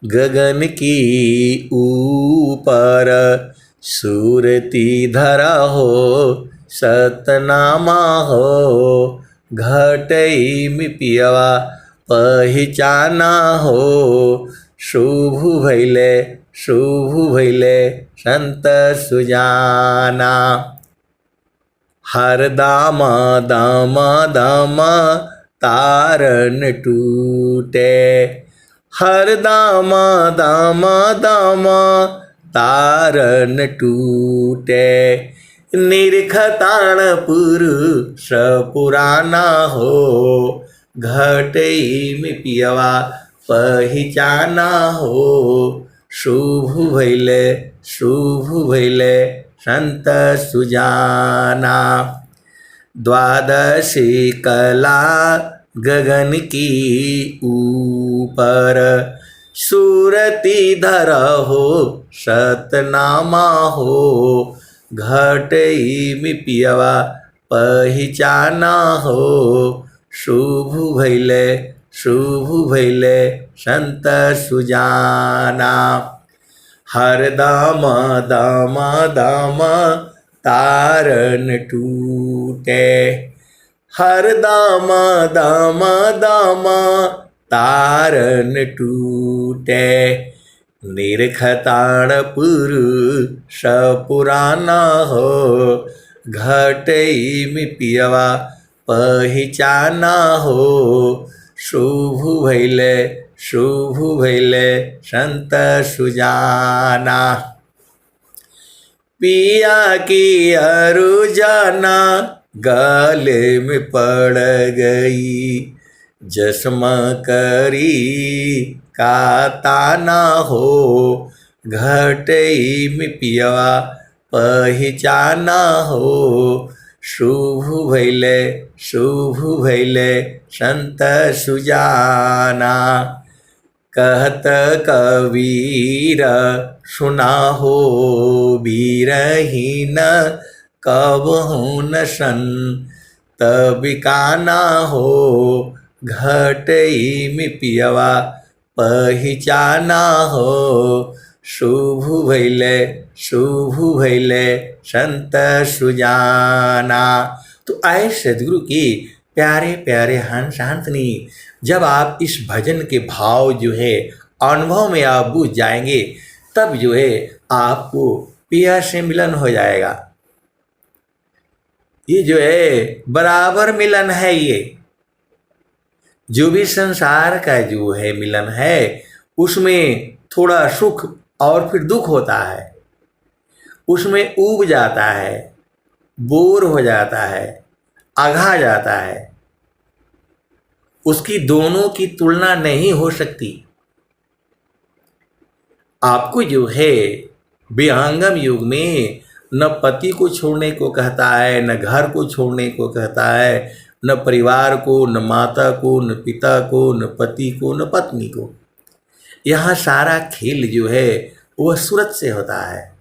गगन की ऊपर, सूरती धरा हो सतनामा हो, घटई में पियवा पहचाना हो, शुभ भैले संत सुजाना। हर दाम तारन टूटे, हर दाम तारन टूटे, निरखताण पुरुष पुराना हो, घटई में पियवा पहचाना हो, शुभ भैले संत सुजाना। द्वादशी कला गगन की ऊपर, सूरती धरा हो सतनामा हो, घटई में पियवा पहचाना हो, शुभ भैले संत सुजाना। हर दाम तारन टूटे, हर दाम तारन टूटे, निरखताण पुरुष पुराना हो, घटई में पियवा पहचाना हो, शुभ भैले संत सुजाना। पिया की अरुजाना गले में पड़ गई, जस्मा करी का ताना हो, घटई में पियवा पहचाना हो, शुभ भैले संत सुजाना। कहत कबीर सुना हो बीरहीन, कबहु न संत बिकाना हो, घटई में पियवा पहचाना हो, शुभ भैले संत सुजाना। तो आए सदगुरु की प्यारे प्यारे हंस हंसनी, जब आप इस भजन के भाव जो है अनुभव में आप बूझ जाएंगे, तब जो है आपको पिया से मिलन हो जाएगा। ये जो है बराबर मिलन है, ये जो भी संसार का जो है मिलन है उसमें थोड़ा सुख और फिर दुख होता है, उसमें ऊब जाता है, बोर हो जाता है, अघा जाता है, उसकी दोनों की तुलना नहीं हो सकती। आपको जो है विहंगम युग में न पति को छोड़ने को कहता है, न घर को छोड़ने को कहता है, न परिवार को, न माता को, न पिता को, न पति को, न पत्नी को। यहाँ सारा खेल जो है वह सूरत से होता है।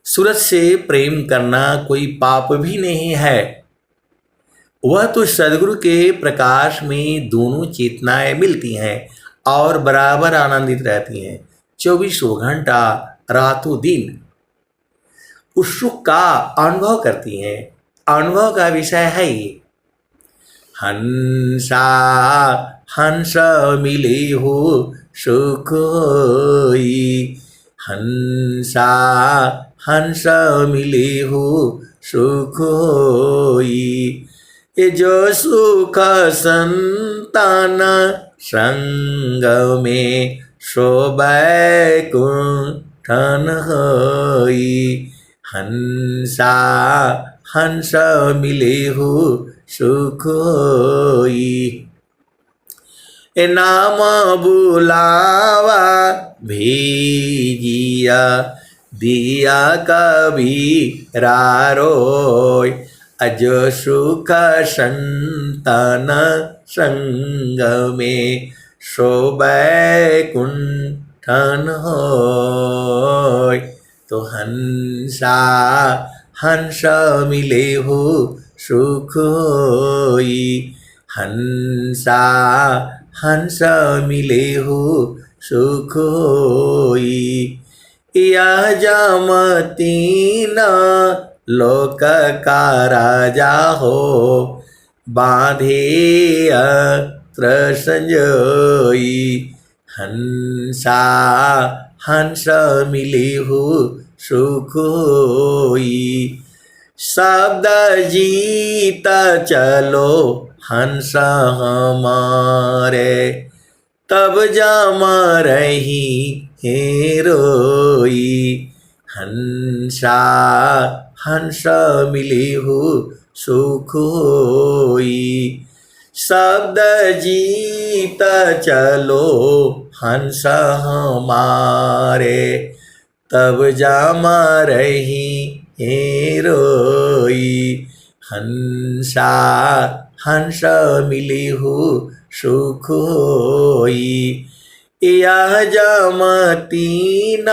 सूरत से प्रेम करना कोई पाप भी नहीं है। वह तो सदगुरु के प्रकाश में दोनों चेतनाएं मिलती हैं और बराबर आनंदित रहती हैं, 24 घंटा रातों दिन उस सुख का अनुभव करती हैं। अनुभव का विषय है ये। हंसा हंस मिले हो सुख होई, हंसा हंस मिले हो सुख होई। ये जो सुख संतान संग में शोभै कुंठन होई, हंसा हंस मिले हो सुख होई। ए नाम बुलावा भेजिया दिया कबीरा रोय, अजो सुख संतान संग में शोभै कुंठन होय। तो हंसा हंस मिले हो सुख होई, हंसा हंस मिले हो सुख होई। यह जमती न लोक का राजा हो, बांधे अत्र संजोई, हंसा हंस मिले हो सुख होई। शब्द जीत चलो हंस हमारे, तब जम रही है रोई, हंसा हंस मिले हो सुख होई। शब्द जीत चलो हंस हमारे, तब जम रही है रोई, हंसा हंस मिले हो सुख होई। यह जमती न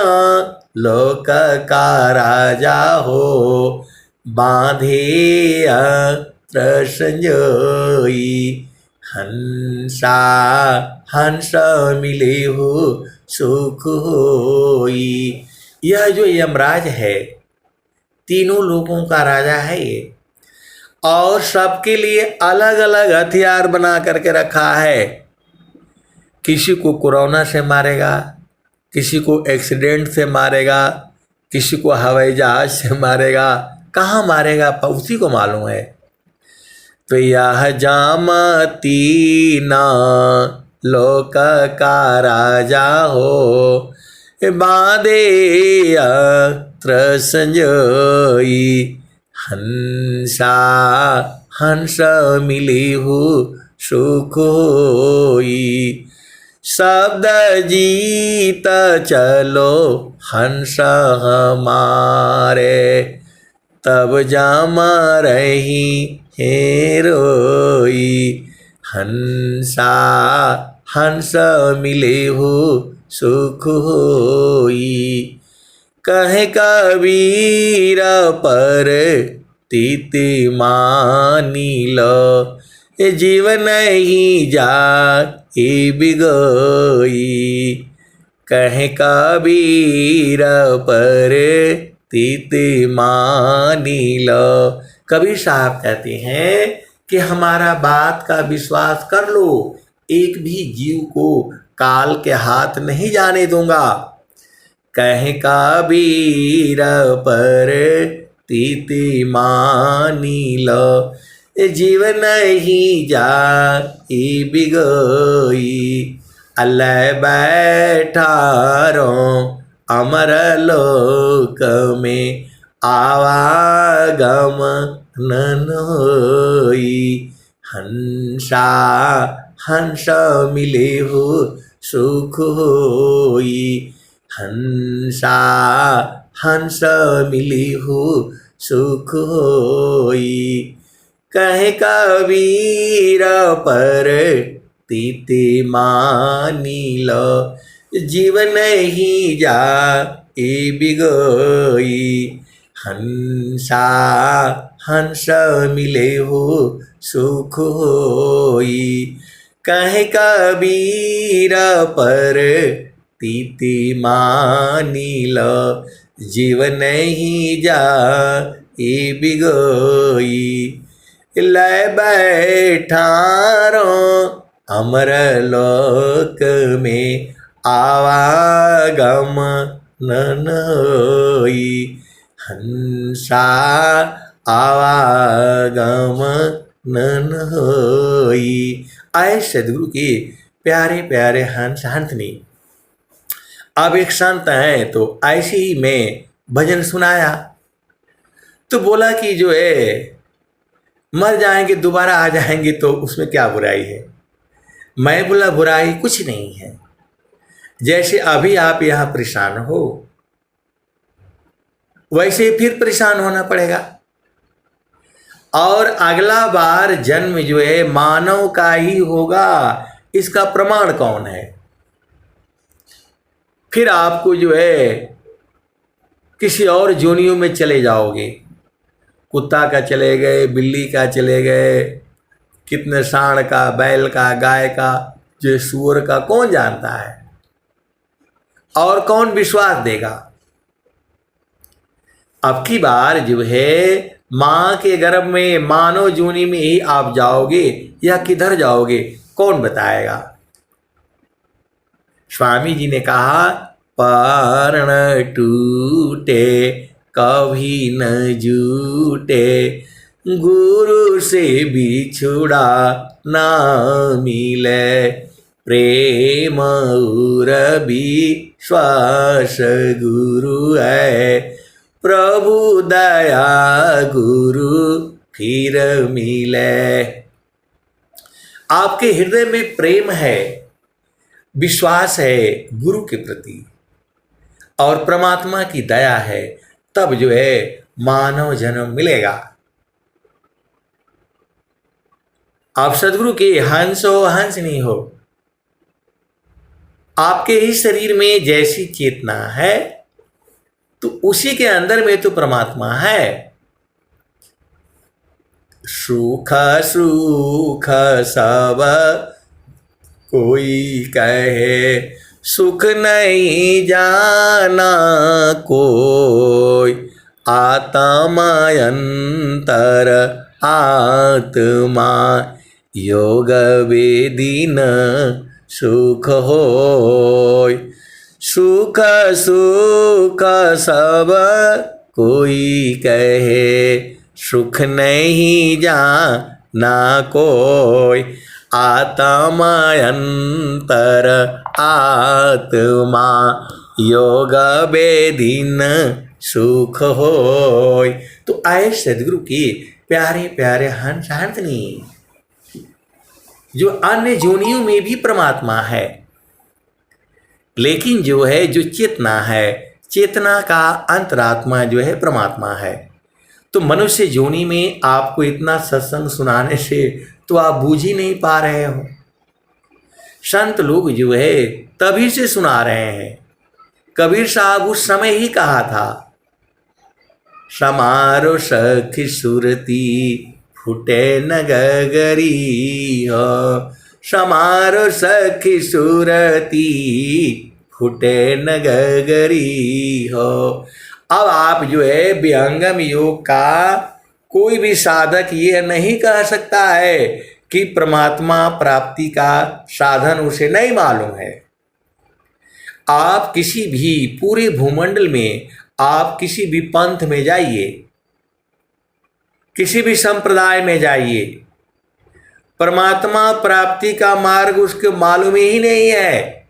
लोक का राजा हो, बांधे अत्र संजोई, हंसा हंस मिले हो सुख होई। यह जो यमराज है तीनों लोगों का राजा है ये, और सबके लिए अलग अलग हथियार बना करके रखा है। किसी को कोरोना से मारेगा, किसी को एक्सीडेंट से मारेगा, किसी को हवाई जहाज से मारेगा, कहाँ मारेगा उसी को मालूम है। तो यह जामती ना लोक का राजा हो, बांधे अत्र संजोई, हंसा हंस मिले हो सुख होई। शब्द जीत चलो हंस हमारे, तब जम रही है रोई, हंसा हंस मिले हो सुख होई। कहे कबीर पर तीति मानी लो, जीवन ही जा बिगोई। कहे कबीर पर तीति मानी लो। कबीर साहब कहते हैं कि हमारा बात का विश्वास कर लो, एक भी जीव को काल के हाथ नहीं जाने दूंगा। कहे कबीर पर तीति मानी लो, जीवन ही जाई बिगोई, अल्लाह बैठारो अमर लोक में आवागम नन होई, हंसा हंस मिले हो सुख होई, हंसा हंस मिली हो सुख होई, कहे कबीर पर तीते मानी लो, जीवन ही जा बिगोई, हंसा हंस मिले हो सुख होई, कहे कबीर पर तीते मानी लो, जीवन ही जा बिगोई, ले बैठारो अमर लोक में आवागम नन होई, हंसा आवागम नन होई। आए सदगुरु के प्यारे प्यारे हंस हंसनी। अब एक संत है तो ऐसे ही मैं भजन सुनाया तो बोला कि जो है मर जाएंगे दोबारा आ जाएंगे तो उसमें क्या बुराई है। मैं बोला बुराई कुछ नहीं है, जैसे अभी आप यहाँ परेशान हो वैसे फिर परेशान होना पड़ेगा, और अगला बार जन्म जो है मानव का ही होगा, इसका प्रमाण कौन है। फिर आपको जो है किसी और जोनियों में चले जाओगे, कुत्ता का चले गए, बिल्ली का चले गए, कितने सांड का, बैल का, गाय का, जो सूअर का, कौन जानता है और कौन विश्वास देगा। अब की बार जो है मां के गर्भ में मानव जोनी में ही आप जाओगे या किधर जाओगे कौन बताएगा। स्वामी जी ने कहा पर्ण टूटे कभी न जूटे, गुरु से बिछुड़ा ना मिले, प्रेम और विश्वास गुरु है, प्रभु दया गुरु फिर मिले। आपके हृदय में प्रेम है, विश्वास है गुरु के प्रति और परमात्मा की दया है, तब जो है मानव जन्म मिलेगा। आप सदगुरु के हंस हो हंस नहीं हो, आपके ही शरीर में जैसी चेतना है तो उसी के अंदर में तो परमात्मा है। सुख सुख सब कोई कहे, सुख नहीं जाना कोई, आत्मा अंतर आत्मा योग वेदीन सुख होय, सुख सुख सब कोई कहे, सुख नहीं जाना कोई, आत्मा अंतर आत्मा योग वेदीन सुख होय। तो आए सदगुरु के प्यारे प्यारे हंस हंसनी, जो अन्य जोनियों में भी परमात्मा है, लेकिन जो है जो चेतना है, चेतना का अंतरात्मा जो है परमात्मा है। तो मनुष्य जोनी में आपको इतना सत्संग सुनाने से तो आप बूझ ही नहीं पा रहे हो। संत लोग जो है तभी से सुना रहे हैं। कबीर साहब उस समय ही कहा था, समारो सखी सुरती फूटे न गगरी हो, समारो सखी सुरती फूटे न गगरी हो। अब आप जो है विहंगम योग का कोई भी साधक ये नहीं कह सकता है कि परमात्मा प्राप्ति का साधन उसे नहीं मालूम है। आप किसी भी पूरे भूमंडल में, आप किसी भी पंथ में जाइए, किसी भी संप्रदाय में जाइए, परमात्मा प्राप्ति का मार्ग उसके मालूम ही नहीं है।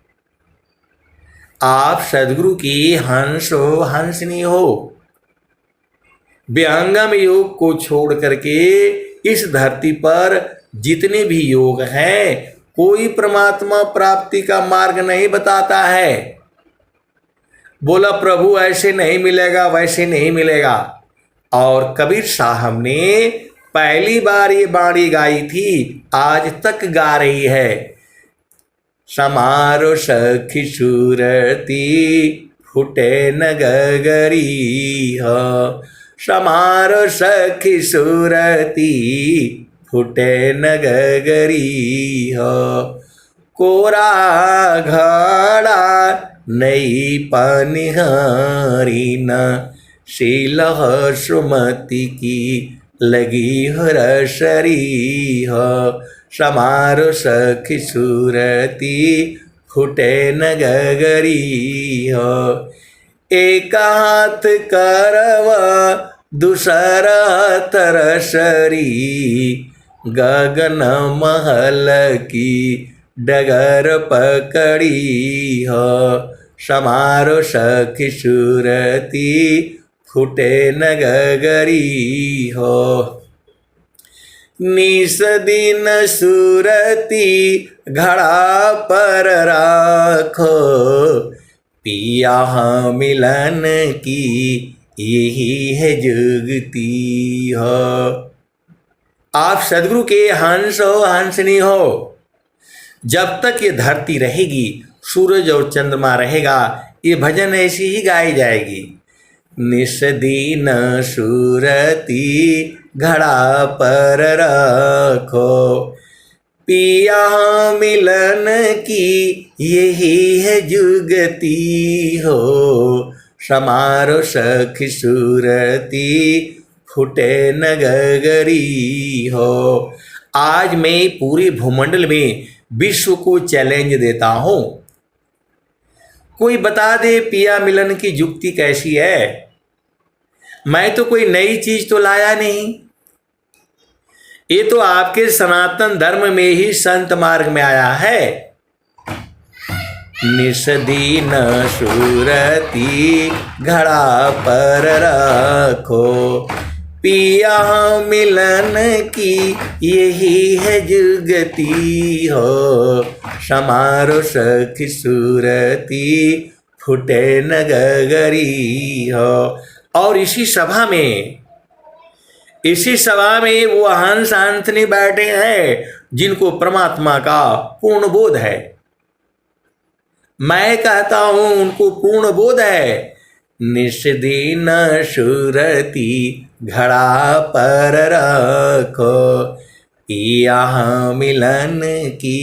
आप सदगुरु की हंस हो, हंसनी हो। विहंगम योग को छोड़ करके इस धरती पर जितने भी योग हैं, कोई परमात्मा प्राप्ति का मार्ग नहीं बताता है। बोला प्रभु ऐसे नहीं मिलेगा, वैसे नहीं मिलेगा। और कबीर साहब ने पहली बार ये बाणी गाई थी, आज तक गा रही है। समारो सखी सूरती फुटे न गगरी हो, समारो सखी सूरती फुटे न गगरी हो। कोरा घड़ा नई पनिहारी न, शीलह सुमति की लगी हरसरी हो। समारो सखी सूरती फुटे न गगरी हो। एक हाथ करवा दूसरा तरसरी, गगन महल की डगर पकड़ी हो। समारो सखी सूरती फुटे न गगरी हो। निस दिन सूरती घड़ा पर राखो, पिया मिलन की यही है जुगती हो। आप सदगुरु के हंस हो, हंसनी हो। जब तक ये धरती रहेगी, सूरज और चंद्रमा रहेगा, ये भजन ऐसी ही गाई जाएगी। निस दिन सूरती घड़ा पर रखो, पिया मिलन की यही है जुगती हो। समारो सखी सूरती फुटे न गगरी हो। आज मैं पूरे भूमंडल में विश्व को चैलेंज देता हूं, कोई बता दे पिया मिलन की जुक्ति कैसी है। मैं तो कोई नई चीज तो लाया नहीं, ये तो आपके सनातन धर्म में ही संत मार्ग में आया है। निस दिन सूरती घड़ा पर रखो, पिया मिलन की यही है जुगती हो। समारो सखी सूरती फुटे न गगरी हो। और इसी सभा में वो हंस हंसनी बैठे हैं जिनको परमात्मा का पूर्ण बोध है। मैं कहता हूं उनको पूर्ण बोध है। निस दिन सूरती घड़ा पर रखो, पिया मिलन की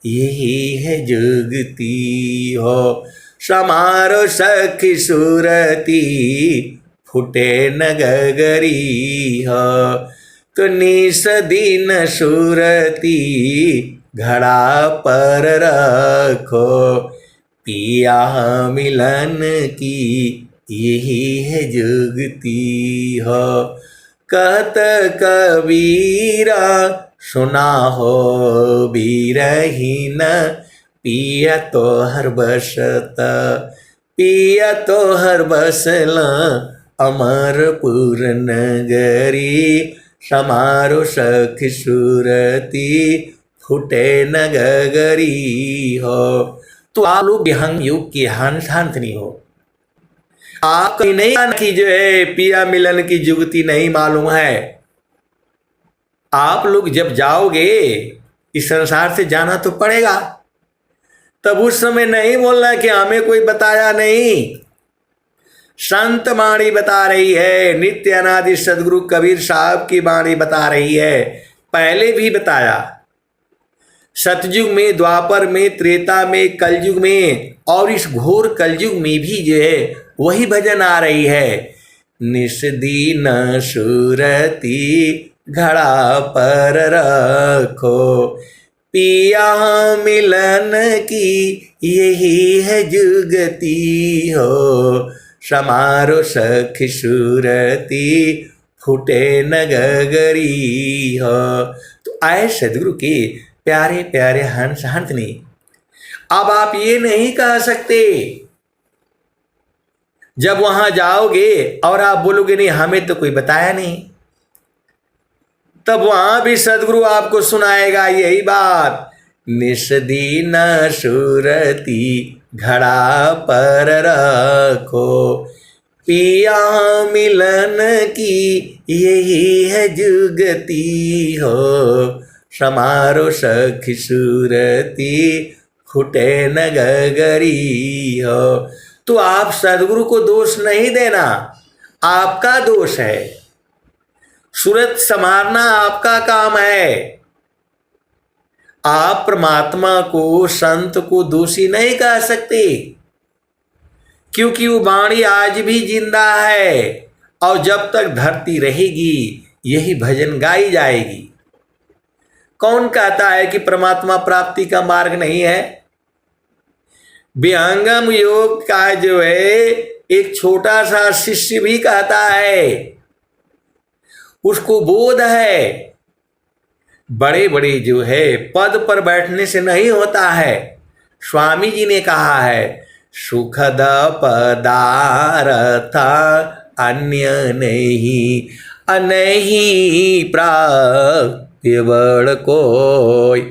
यही है जुगती हो। समारो सखी सूरती फुटे न गगरी हो। तो निस दिन सूरती घड़ा पर रखो, पिया मिलन की यही है जुगती हो। कहत कबीरा सुना हो बीरहीन, पिया तो हर बसत, पिया तो हर बसला अमरपुर नगरी। समारो सखी सूरती फुटे न गगरी हो। तो आप लोग विहंग युग की हंस हंसनी हो। आप कहीं नहीं कि जो है पिया मिलन की जुगती नहीं मालूम है। आप लोग जब जाओगे इस संसार से जाना तो पड़ेगा, तब उस समय नहीं बोलना कि हमें कोई बताया नहीं। संत वाणी बता रही है, नित्य अनादि सदगुरु कबीर साहब की वाणी बता रही है। पहले भी बताया, सतयुग में, द्वापर में, त्रेता में, कलयुग में, और इस घोर कलयुग में भी जो है वही भजन आ रही है। निस दिन सूरती घड़ा पर रखो, पिया मिलन की यही है जुगती हो। समारो सखी सूरती फूटे न गगरी हो। तो आए सदगुरु के प्यारे प्यारे हंस हंसनी, अब आप ये नहीं कह सकते जब वहां जाओगे और आप बोलोगे नहीं हमें तो कोई बताया नहीं, तब वहां भी सदगुरु आपको सुनाएगा यही बात, निस्दीन सुरती घड़ा पर रखो, पिया मिलन की यही है जुगती हो, समारो सखी सूरती फूटे न गगरी हो। तो आप सदगुरु को दोष नहीं देना, आपका दोष है। सूरत संवारना आपका काम है। आप परमात्मा को, संत को दोषी नहीं कह सकते, क्योंकि वो वाणी आज भी जिंदा है और जब तक धरती रहेगी यही भजन गाई जाएगी। कौन कहता है कि परमात्मा प्राप्ति का मार्ग नहीं है? विहंगम योग का जो है एक छोटा सा शिष्य भी कहता है, उसको बोध है, बड़े बड़े जो है पद पर बैठने से नहीं होता है। स्वामी जी ने कहा है, सुखद पदार्थ अन्य नहीं, अनहि प्राप्य बड़ कोई,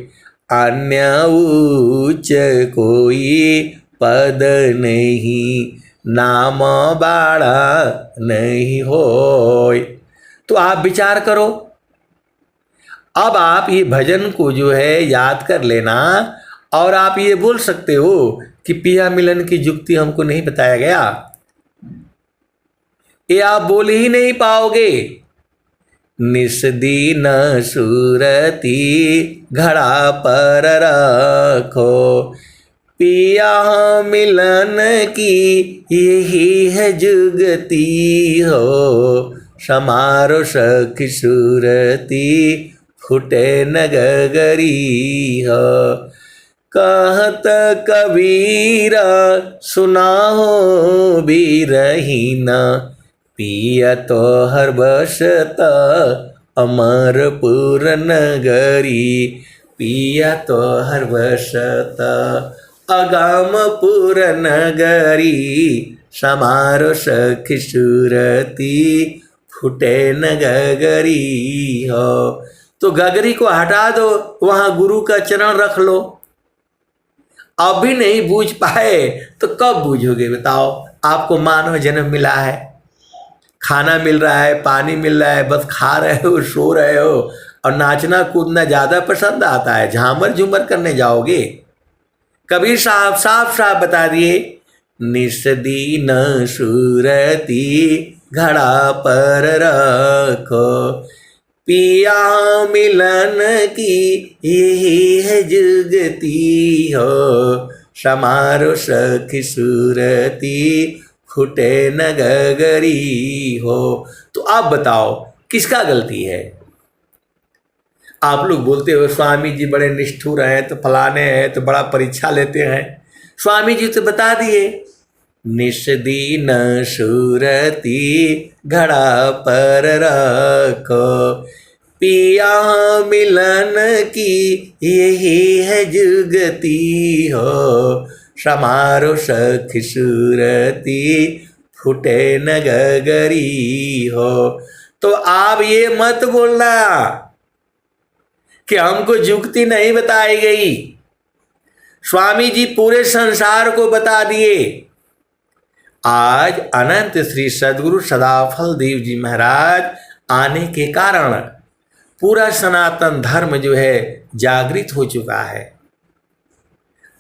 अन्य उच्च कोई पद नहीं, नाम बाड़ा नहीं होय। तो आप विचार करो, अब आप ये भजन को जो है याद कर लेना और आप ये बोल सकते हो कि पिया मिलन की जुक्ति हमको नहीं बताया गया, ये आप बोल ही नहीं पाओगे। निस्दीन सुरती घड़ा पर रखो, पिया मिलन की यही है जुगती हो, समारो सखी सूरती फूटे न गगरी हो। कहत कबीर सुनाहो बीरहीना, पिया तो हर बसत अमरपुर नगरी, पिया तो हर बसत अगमपुर नगरी, समारो सखी सूरती फूटे न गगरी हो। तो गगरी को हटा दो, वहां गुरु का चरण रख लो। अब भी नहीं बूझ पाए तो कब बूझोगे बताओ? आपको मानव जन्म मिला है, खाना मिल रहा है, पानी मिल रहा है, बस खा रहे हो, सो रहे हो और नाचना कूदना ज़्यादा पसंद आता है, झामर झूमर करने जाओगे? कबीर साहब साफ साफ बता दिए, निस्दीन सुरती घड़ा पर रखो, पिया मिलन की यही है जुगती हो, समारो सखी सूरती फूटे न गगरी हो। तो आप बताओ किसका गलती है? आप लोग बोलते हो स्वामी जी बड़े निष्ठुर हैं, तो फलाने हैं, तो बड़ा परीक्षा लेते हैं। स्वामी जी तो बता दिए, निस्दीन सुरती घड़ा पर रखो, पिया मिलन की यही है जुगती हो, समारो सखी सूरती फूटे न गगरी हो। तो आप ये मत बोलना कि हमको जुक्ति नहीं बताई गई। स्वामी जी पूरे संसार को बता दिए। आज अनंत श्री सद्गुरु सदाफल देव जी महाराज आने के कारण पूरा सनातन धर्म जो है जागृत हो चुका है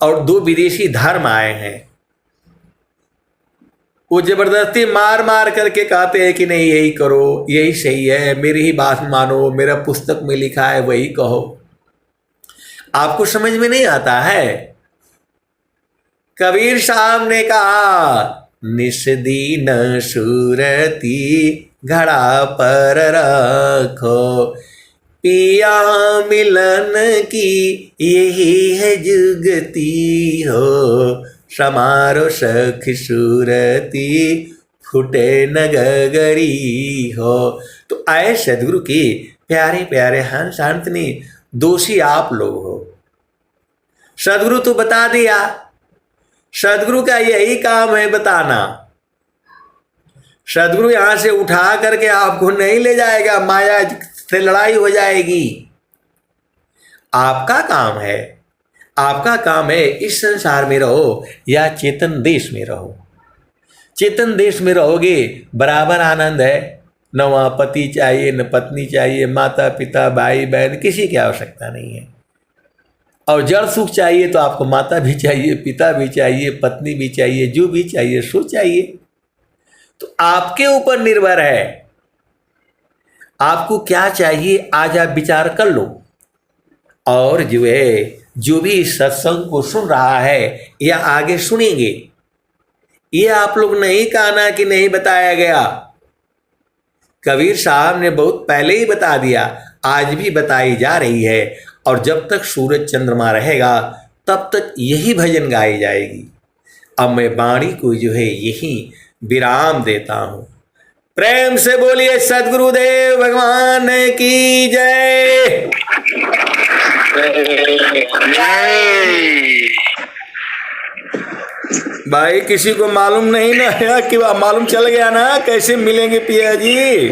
और दो विदेशी धर्म आए हैं। वो जबरदस्ती मार मार करके कहते हैं कि नहीं यही करो, यही सही है, मेरी ही बात मानो, मेरा पुस्तक में लिखा है वही कहो। आपको समझ में नहीं आता है? कबीर साहब ने कहा, निस्दीन सुरती घड़ा पर रखो, पिया मिलन की यही है जुगती हो, समारो सखी सूरती फूटे न गगरी हो। तो आए सदगुरु की प्यारे प्यारे हंस हंसनी, दोषी आप लोग हो। सदगुरु तो बता दिया, सदगुरु का यही काम है बताना। सदगुरु यहां से उठा करके आपको नहीं ले जाएगा, माया से लड़ाई हो जाएगी। आपका काम है, आपका काम है इस संसार में रहो या चेतन देश में रहो। चेतन देश में रहोगे बराबर आनंद है, न वहाँ पति चाहिए न पत्नी चाहिए, माता पिता भाई बहन किसी की आवश्यकता नहीं है। और जड़ सुख चाहिए तो आपको माता भी चाहिए, पिता भी चाहिए, पत्नी भी चाहिए, जो भी चाहिए सो चाहिए। तो आपके ऊपर निर्भर है आपको क्या चाहिए, आज आप विचार कर लो। और जो है जो भी इस सत्संग को सुन रहा है या आगे सुनेंगे, ये आप लोग नहीं कहना कि नहीं बताया गया। कबीर साहब ने बहुत पहले ही बता दिया, आज भी बताई जा रही है। और जब तक सूरज चंद्रमा रहेगा तब तक यही भजन गाई जाएगी। अब मैं वाणी को जो है यही विराम देता हूं। प्रेम से बोलिए सद्गुरुदेव भगवान की जय। भाई किसी को मालूम नहीं ना है कि मालूम चल गया ना कैसे मिलेंगे पिया जी।